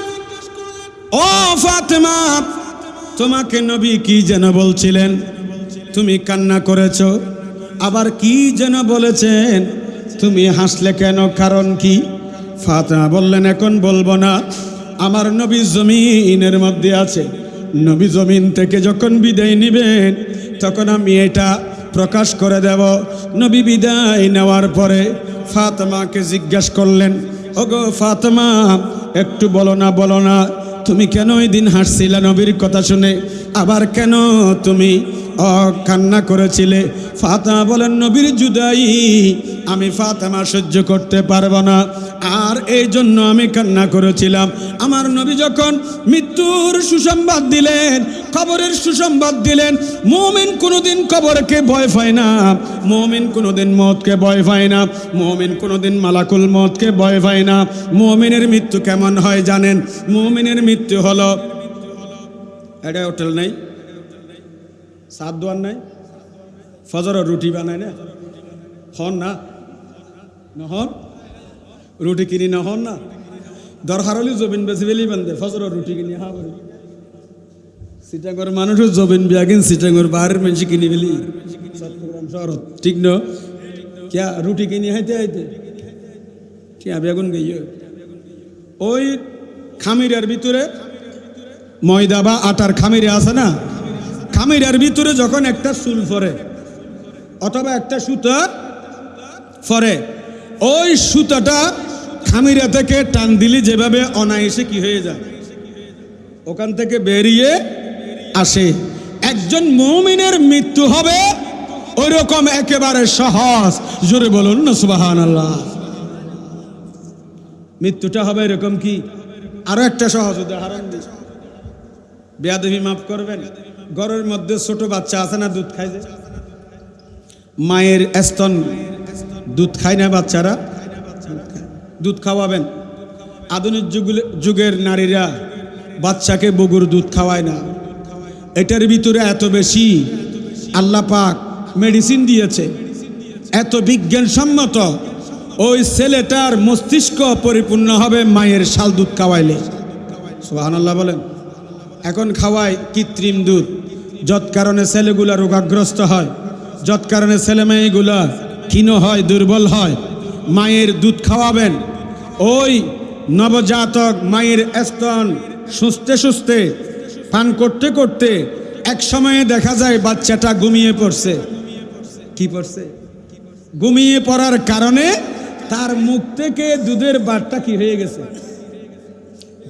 ও ফাতেমা তোমাকে নবী কি যেন বলছিলেন, তুমি কান্না করেছো, আবার কি যেন বলেছেন, তুমি হাসলে কেন, কারণ কি? ফাতেমা বললেন, এখন বলবো না, আমার নবী জমিনের মধ্যে আছে, নবী জমিন থেকে যখন বিদায় নিবেন তখন আমি এটা প্রকাশ করে দেব। নবী বিদায় নেওয়ার পরে ফাতেমাকে জিজ্ঞাসা করলেন, ওগো ফাতেমা একটু বলো না তুমি কেন ওই দিন হাসছিলে নবীর কথা শুনে, আবার কেন তুমি কান্না করেছিলে? ফাতেমা বলেন, নবীর জুদাই আমি ফাতেমা সহ্য করতে পারবো না, আর এই জন্য আমি কান্না করেছিলাম। আমার নবী যখন মৃত্যুর সুসংবাদ দিলেন, কবরের সুসংবাদ দিলেন, মুমিন কোনোদিন কবরকে ভয় পায় না, মুমিন কোনোদিন মওতকে ভয় পায় না, মুমিন কোনোদিন মালাকুল মওতকে ভয় পায় না। মুমিনের মৃত্যু কেমন হয় জানেন? মুমিনের মৃত্যু হলো, এটা হোটেল নাই, সাত দোয়ার নাই, ফজর রুটি বানায় না, হন না নহন রুটি কিনি নহন না, দরকার হলে জবিন বেশি বেলি বান্ধে ফজর রুটি কিনি হা করি। সিটাঙ্গর মানুষের জবিন বিয়া কিন সিটাঙ্গর বাহারের মানুষ কিনি ফেলি চট্টগ্রাম শহরত, ঠিক ন? কিয়া রুটি কিনি হাইতে হাইতে ঠিক বেগুন গিয়ে ওই খামিরের ভিতরে ময়দা বা আটার খামিরে আছে না, খামিরের ভিতরে যখন একটা চুল পরে অথবা একটা সুতা পরে, ওই সুতাটা খামিরা থেকে টান দিলে যেভাবে অনায়াসে কি হয়ে যায়, ওখান থেকে বেরিয়ে আসে। একজন মুমিনের মৃত্যু হবে ওই রকম একেবারে সহজ। জোরে বলুন না সুবহানাল্লাহ। মৃত্যুটা হবে এরকম কি? আরো একটা সহজ উদাহরণ দিই, বেয়াদবি মাফ করবেন। ঘরের মধ্যে ছোট বাচ্চা আছে না, দুধ খায়, যে মায়ের স্তন দুধ খায় না বাচ্চারা, দুধ খাওয়াবেন। আধুনিক যুগের নারীরা বাচ্চাকে বগুর দুধ খাওয়ায় না। এটার ভিতরে এত বেশি আল্লাহ পাক মেডিসিন দিয়েছে, এত বিজ্ঞানসম্মত। ওই ছেলেটার মস্তিষ্ক পরিপূর্ণ হবে মায়ের শাল দুধ খাওয়াইলে। সুবহানাল্লাহ বলেন। এখন খাওয়ায় কৃত্রিম দুধ, যত কারণে ছেলেগুলা রোগাগ্রস্ত হয়, যত কারণে ছেলে মেয়েগুলা ক্ষীণ হয়, দুর্বল হয়। মায়ের দুধ খাওয়াবেন, ওই নবজাতক মায়ের স্তন সুস্থে সুস্থে পান করতে করতে এক সময়ে দেখা যায় বাচ্চাটা ঘুমিয়ে পড়ছে। কি পড়ছে? ঘুমিয়ে পড়ার কারণে তার মুখ থেকে দুধের বারটা কি হয়ে গেছে?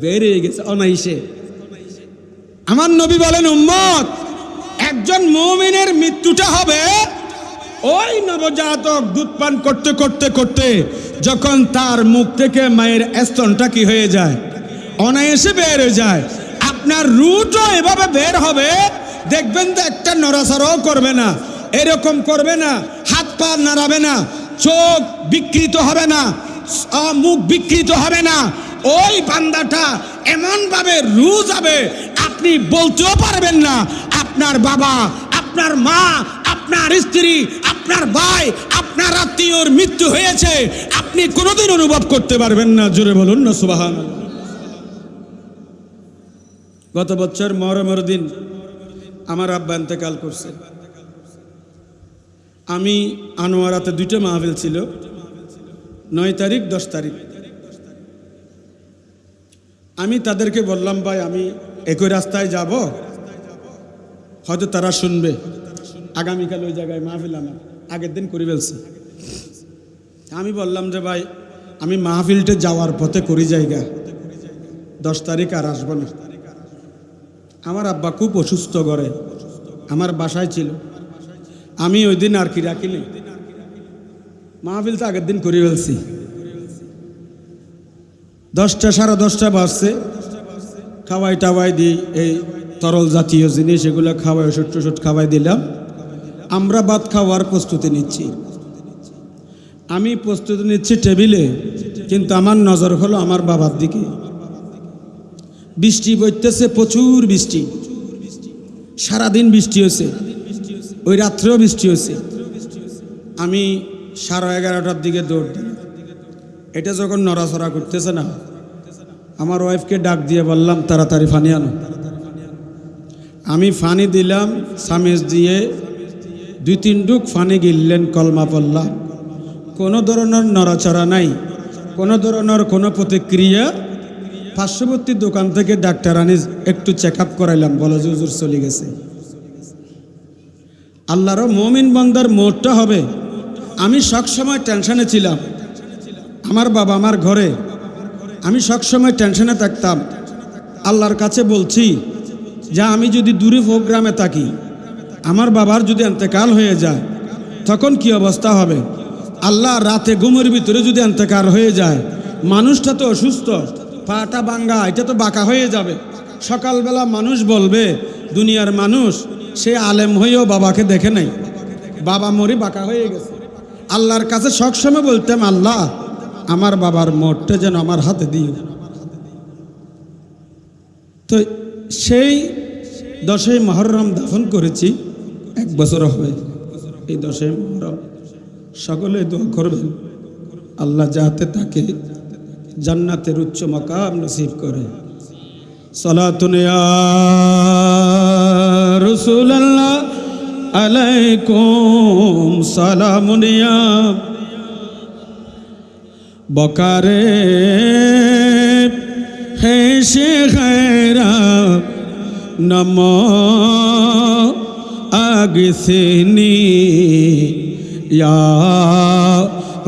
বের হয়ে গেছে অনায়াসে। আমার নবী বলেন, উম্মত, একজন মুমিনের মৃত্যুটা হবে ওই নবজাতক দুধ পান করতে করতে করতে যখন তার মুখ থেকে মায়ের স্তনটা কি হয়ে যায়? অনায়াসে বের হয়ে যায়। আপনার রুটও এভাবে বের হবে, দেখবেন তো একটা নড়াচড়াও করবে না, এরকম করবে না, হাত পা নাড়াবে না, চোখ বিকৃত হবে না, মুখ বিকৃত হবে না। ওই বান্দাটা এমন ভাবে রু যাবে, আপনি বলতেও পারবেন না আপনার বাবা, আপনার মা, আপনার স্ত্রী, আপনার ভাই, আপনার আত্মীয়র মৃত্যু হয়েছে, আপনি কোনোদিন অনুভব করতে পারবেন না। জোরে বলুন না সুবহানাল্লাহ। গত বছর মহরমের দিন আমার আব্বা ইন্তেকাল করছে। আমি আনোয়ারাতে দুইটা মাহফিল ছিল, 9 তারিখ 10 তারিখ। আমি তাদেরকে বললাম, ভাই আমি একই রাস্তায় যাব, হয়তো তারা শুনবে, আগামীকাল ওই জায়গায় মাহফিল আমার আগের দিন করে ফেলছি। আমি বললাম যে ভাই আমি মাহফিলটা যাওয়ার পথে করি জায়গা, 10 তারিখ আর আসবো না। আমার আব্বা খুব অসুস্থ, ঘরে আমার বাসায় ছিল। আমি ওই দিন আর কি রাখিনি, মাহফিল তো আগের দিন করে ফেলছি। 10টা সাড়ে 10টা বাজছে, খাওয়াই টাওয়াই দিই, এই তরল জাতীয় জিনিস এগুলো খাওয়াই, ওষুধ টষুধ খাওয়াই দিলাম। আমরা ভাত খাওয়ার প্রস্তুতি নিচ্ছি। আমি প্রস্তুতি নিচ্ছি টেবিলে, কিন্তু আমার নজর হলো আমার বাবার দিকে। বৃষ্টি পড়তেছে, প্রচুর বৃষ্টি, সারাদিন বৃষ্টি হয়েছে, ওই রাত্রেও বৃষ্টি হয়েছে। আমি 11:30টার দিকে দৌড় দিই। এটা যখন নড়াচড়া করতেছে না, আমার ওয়াইফকে ডাক দিয়ে বললাম তাড়াতাড়ি পানি আনো। আমি পানি দিলাম, চামচ দিয়ে 2-3 ডুক পানি গিললেন, কলমা পড়লাম। কোনো ধরনের নড়াচড়া নাই, কোনো ধরনের কোনো প্রতিক্রিয়া। পার্শ্ববর্তী দোকান থেকে ডাক্তার আনি একটু চেক আপ করাইলাম, বলে যে হুজুর চলে গেছে। আল্লাহর মুমিন বান্দার মোটটা হবে। আমি সবসময় টেনশনে ছিলাম, আমার বাবা আমার ঘরে, আমি সবসময় টেনশনে থাকতাম। আল্লাহর কাছে বলছি যে আমি যদি দূরে প্রোগ্রামে থাকি, আমার বাবার যদি ইন্তেকাল হয়ে যায়, তখন কি অবস্থা হবে? আল্লাহ, রাতে ঘুমের ভিতরে যদি ইন্তেকাল হয়ে যায়, মানুষটা তো অসুস্থ, পাটা ভাঙ্গা, এটা তো বাঁকা হয়ে যাবে। সকালবেলা মানুষ বলবে, দুনিয়ার মানুষ, সে আলেম হয়েও বাবাকে দেখে নাই, বাবা মরি বাঁকা হয়ে গেছে। আল্লাহর কাছে সবসময় বলতাম, আল্লাহ আমার বাবার মোটটা যেন আমার হাতে দিও। তো সেই 10ই মুহররম দাফন করেছি, 1 বছর হবে। এই 10ই মুহররম সকলে দোয়া করবেন, আল্লাহ যাতে তাকে জান্নাতের উচ্চ মাকাম নসিব করে। সালাতুন ইয়া রাসূলুল্লাহ আলাইকুম সালামুন ইয়া বকারে হে শেখেরা নম আগসিনি ইয়া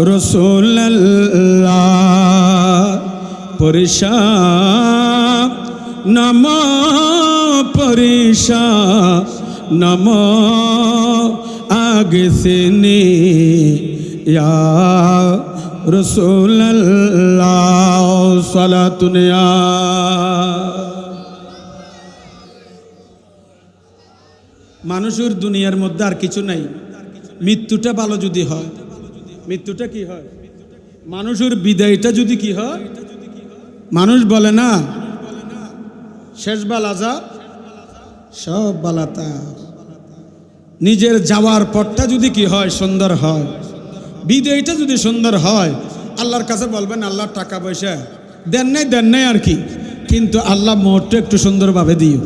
রাসূলুল্লাহ পরিশা নম পরিশা नमो आगे से ने या रसूल अल्लाह सलातुन या মানুষের দুনিয়ার মধ্যে আর কিছু নাই মৃত্যুটা ভালো যদি হয় মৃত্যুটা কি হয় মানুষের বিদায়টা যদি কি হয় মানুষ বলে না শেষ বালা যা সব বালাতা নিজের যাওয়ার পথটা যদি কি হয় সুন্দর হয় বিদায়টা যদি সুন্দর হয় আল্লাহর কাছে বলবেন আল্লাহ টাকা পয়সা দেন নাই আর কি কিন্তু আল্লাহ মোহটা একটু সুন্দরভাবে দিও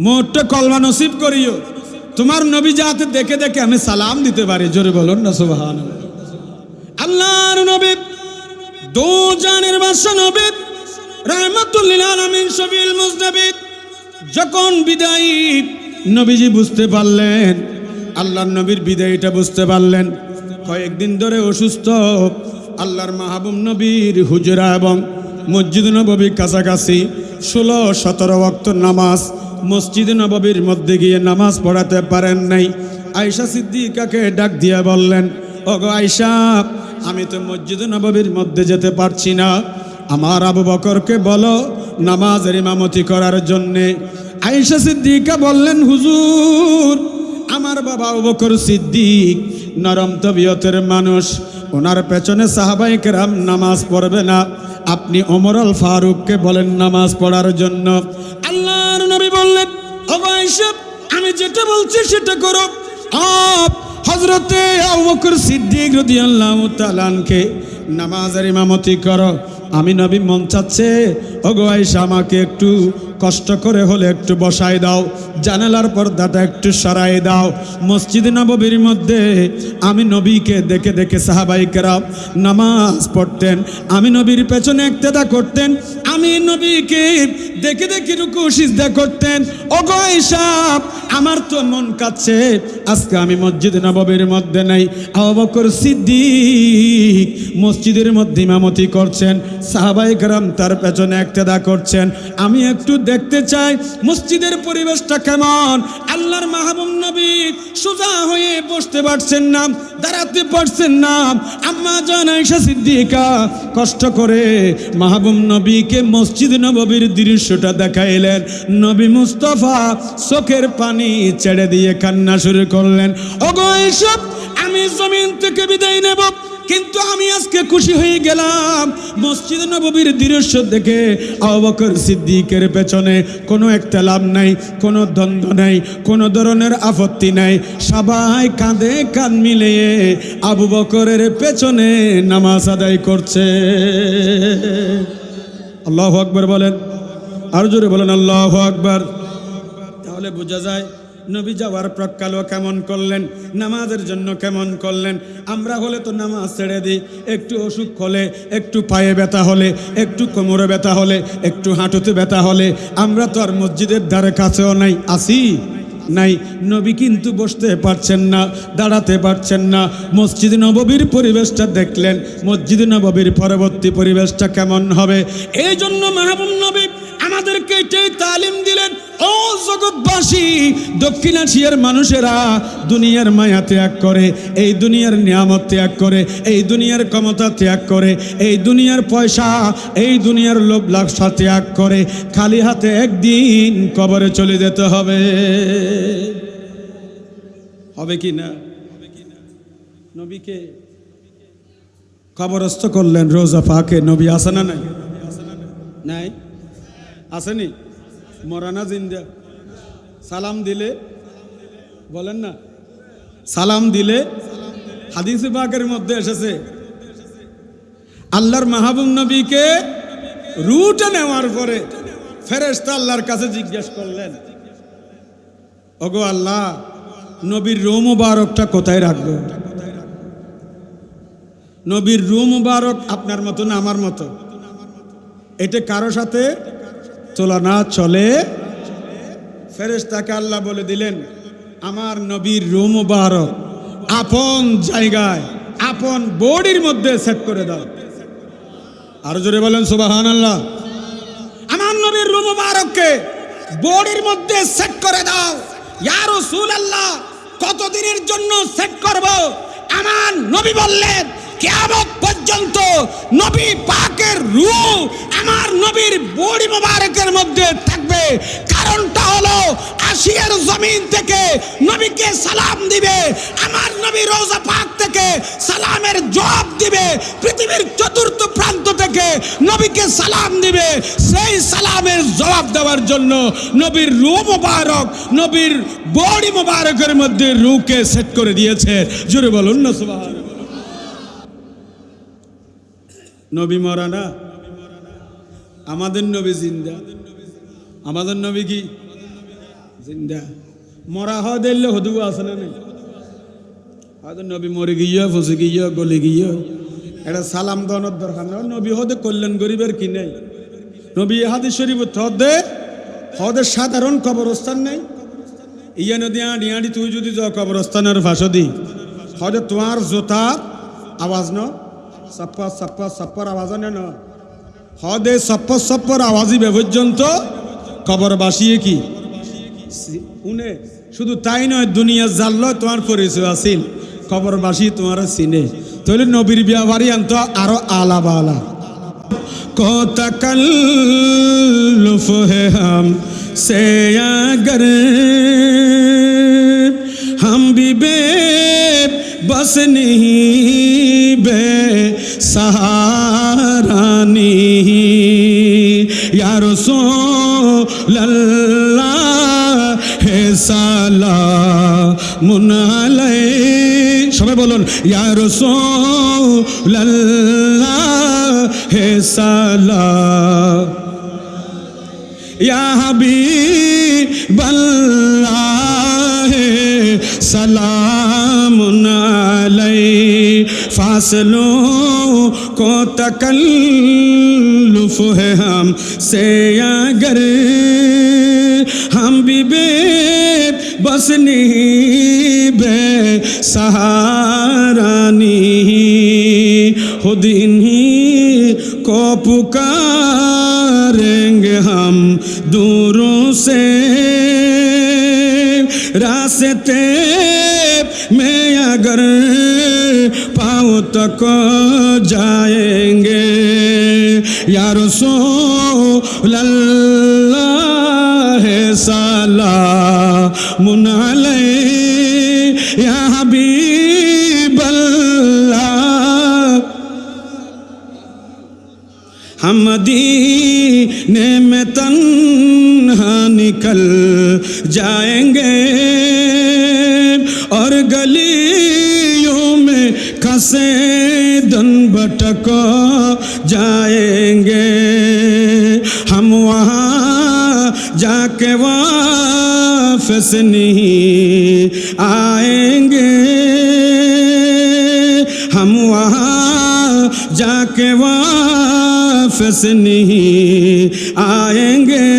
মোহটা কলমা নসিব করিও তোমার নবী যাতে দেখে দেখে আমি সালাম দিতে পারি জোরে বলুন না সুবহানাল্লাহ আল্লাহর নবী দো জানের বাদশা নবী রাহমাতুল লিল আলামিন শফিউল মুজতাবী যখন বিদায় নবীজি বুঝতে পারলেন আল্লাহর নবীর বিদায়টা বুঝতে পারলেন কয়েকদিন ধরে অসুস্থ আল্লাহর মাহবুব নবীর হুজরা এবং মসজিদ নববীর কাছাকাছি 16-17 ওয়াক্ত নামাজ মসজিদ নববীর মধ্যে গিয়ে নামাজ পড়াতে পারেন নাই আয়েশা সিদ্দিকাকে ডাক দিয়ে বললেন ওগো আয়েশা আমি তো মসজিদ নববীর মধ্যে যেতে পারছি না আমার আবু বকরকে বলো নামাজের ইমামতি করার জন্যে আয়েশা সিদ্দিকা বললেন হুজুর আমার বাবা আবু বকর সিদ্দিক নরম তবিয়তের মানুষ ওনার পেছনে সাহাবায়ে কেরাম নামাজ পড়বে না আপনি ওমর আল ফারুককে বলেন নামাজ পড়ার জন্য আল্লাহর নবী বললেন ওগো আয়েশা আমি যেটা বলছি সেটা করো হযরতে আবু বকর সিদ্দিক রাদিয়াল্লাহু তাআলা আনকে নামাজের ইমামতি করো আমি নবী মন চাচ্ছে ওগো আয়েশা আমাকে একটু কষ্ট করে হলে একটু বসাই দাও জানালার পর্দাটা একটু সরাই দাও মসজিদ নববীর মধ্যে আমি নবীকে দেখে দেখে সাহাবায়ে কেরাম নামাজ পড়তেন আমি নবীর পেছনে ইক্তেদা করতেন আমি নবীকে দেখে দেখে রুকু সিজদা করতেন ওগো আয়েশা আমার তো মন কাচ্ছে আজকে আমি মসজিদ নববীর মধ্যে নাই আবু বকর সিদ্দিক মসজিদের মধ্যে ইমামতি করছেন সাহাবায়ে কেরাম তার পেছনে ইক্তেদা করছেন আমি একটু দেখতে চাই মসজিদের পরিবেশটা কেমন আল্লাহর মাহবুব নবী সোজা হয়ে বসতে পারছেন না দাঁড়াতে পারছেন না আম্মা জান আয়েশা সিদ্দিকা কষ্ট করে মাহবুব নবীকে মসজিদ নববীর দৃশ্যটা দেখাইলেন নবী মুস্তাফা চোখের পানি ছেড়ে দিয়ে কান্না শুরু করলেন ওগো আয়েশা আমি জমিন থেকে বিদায় নেব কিন্তু আমি আজকে খুশি হয়ে গেলাম মসজিদ নববীর দৃশ্য দেখে আবু বকর সিদ্দিকের পেছনে কোনো ইখতিলাফ নাই কোনো দ্বন্দ্ব নাই কোনো ধরনের আপত্তি নাই সবাই কাঁধে কাঁধ মিলিয়ে আবু বকরের পেছনে নামাজ আদায় করছে আল্লাহু আকবার বলেন আর জোরে বলেন আল্লাহু আকবার তাহলে বোঝা যায় নবী যাওয়ার প্রাক্কালও কেমন করলেন নামাজের জন্য কেমন করলেন আমরা হলে তো নামাজ ছেড়ে দিই একটু অসুখ হলে একটু পায়ে ব্যথা হলে একটু কোমরে ব্যথা হলে একটু হাঁটুতে ব্যথা হলে আমরা তো আর মসজিদের ধারে কাছেও নাই আসি নাই নবী কিন্তু বসতে পারছেন না দাঁড়াতে পারছেন না মসজিদ নববীর পরিবেশটা দেখলেন মসজিদ নববীর পরবর্তী পরিবেশটা কেমন হবে এই জন্য মাহবুব নবী আমাদেরকে এটাই তালিম দিলেন ও জগৎবাসী দক্ষিণ এশিয়ার মানুষেরা দুনিয়ার মায়া ত্যাগ করে এই দুনিয়ার নিয়ামত ত্যাগ করে এই দুনিয়ার ক্ষমতা ত্যাগ করে এই দুনিয়ার পয়সা এই দুনিয়ার লোভ লালসা ত্যাগ করে খালি হাতে একদিন কবরে চলে যেতে হবে হবে কি না নবীকে কবরস্থ করলেন রোজা পাকে নবী আসে না নাই নাই আসেনি মরানা জিন্দা সালাম দিলে বলেন না সালাম দিলে হাদিসে পাকের মধ্যে এসেছে আল্লাহর মাহবুব নবীকে রুটে নেওয়ার পরে ফেরেশতা আল্লাহর কাছে জিজ্ঞেস করলেন ওগো আল্লাহ নবীর রূহ মুবারকটা কোথায় রাখবো নবীর রূহ মুবারক আপনার মতো না আমার মতো এটা কারো সাথে তুলনা চলে ফেরেশতাকে আল্লাহ বলে দিলেন আমার নবীর রূহ মুবারক আপন জায়গায় আপন বডির মধ্যে সেট করে দাও আর জোরে বলেন সুবহানাল্লাহ আমার নবীর রূহ মুবারককে বডির মধ্যে সেট করে দাও ইয়া রাসূলুল্লাহ কতদিনের জন্য সেট করব? আমার নবী বললেন কিয়ামত পর্যন্ত নবী পাকের রূহ আমার নবীর বডি মোবারকের মধ্যে থাকবে। কারণটা হলো আশিয়ার জমিন থেকে নবীকে সালাম দিবে, আমার নবী রওজা পাক থেকে সালামের জবাব দিবে, পৃথিবীর চতুর্থ প্রান্ত থেকে নবীকে সালাম দিবে। সেই সালামের জবাব দেওয়ার জন্য নবীর রূহ মোবারক, নবীর বডি মোবারকের মধ্যে রূহকে সেট করে দিয়েছে। জোরে বলুন না সুবহানাল্লাহ। নবী মরা না, আমাদের নবী জিন্দা। আমাদের নবী কি জিন্দা? মরা হয় দিলে হদু আছে না নেই? হয়তো নবী মরে গিয়ে ফসে গিয়ে গলে গিয়ে এটা সালাম দেওয়ানোর দরকার না। নবী হদে কল্যাণ গরিবের কি নেই? নবী হাদিস শরীফ হদে হদে সাধারণ কবরস্থান নেই। ইয়া নদী আঁড়ি আঁড়ি তুই যদি যাও কবরস্থানের ফাঁসো দি হদে তোমার জোতার আওয়াজ ন সপ্পর সপ্পর সপ্পর আওয়াজ না ন হদে সপ্পর সপ্পর আওয়াজই পর্যন্ত কবর বাসিয়ে কি উনে। শুধু তাই নয়, দুনিয়া জানল তোমার পরিচয় আসিল, কবরবাসী তোমার চিনে। তাহলে নবীর বিয়াবাড়ি আনতো আরো আলা বালা। কতাকাল্লুফ হে হাম সে আগর হাম ভি বেবস नहीं बेसहारा नहीं या रसूलल्लाह হে সালামুন আলাইহি। সবাই বলুন ইয়া রাসূলুল্লাহ হে সালাম, ইয়া হাবিবাল্লাহ হে সালামুন আলাইহি। ফাসলো को तकल्लुफ है हम से अगर हम भी बेबस नहीं बेसहारा नहीं खुद इन्हीं को पुकारेंगे हम दूरों से रास्ते में अगर पाँव तक जाएंगे या रसूलल्लाह है सलामुन अलैहि या हबीबल्लाह। हम मदीने में तन्हा निकल जाएंगे और गलियों में खसे दन भटक जाएंगे। हम वहाँ जाके वापस नहीं आएंगे, हम वहाँ जाके वापस नहीं आएंगे।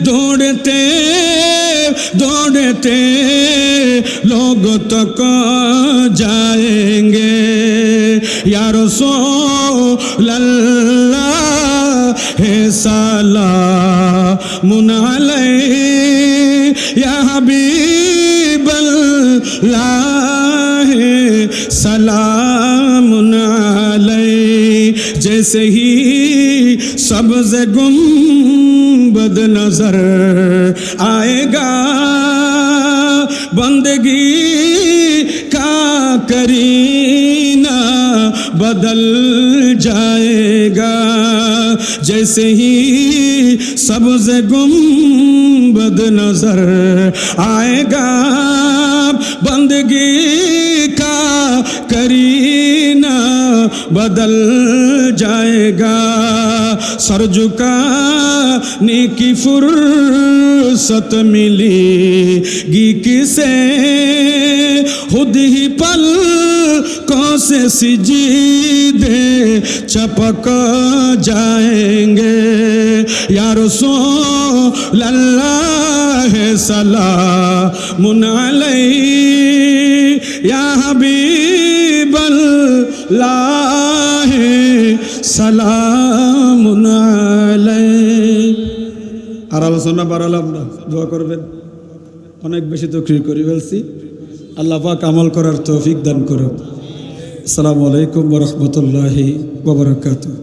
दौड़ते दौड़ते लोग तक जाएंगे या रसूलल्लाह है सलामुन अलैहि या हबीबल्लाह है सलामुन अलैहि। जैसे ही सब्ज़ गुंबद नजर आएगा बंदगी का करीना बदल जाएगा। जैसे ही सब्ज़ गुंबद नजर आएगा बंदगी का करीना बदल जाएगा। सर झुकाने की फुर्सत मिलेगी किसे, खुद ही पलकों से सिजदे चपक जाएंगे। या रसूलल्लाह है सलामुन अलैहि या हबीबल्लाह है সালামুন আলাইহি। আর আলোচনা বাড়ালাম না, দোয়া করবেন। অনেক বেশি তকরির করে ফেলছি। আল্লাহ পাক আমল করার তৌফিক দান করুন। আসসালামু আলাইকুম ওয়া রাহমাতুল্লাহি ওয়া বারাকাতুহু।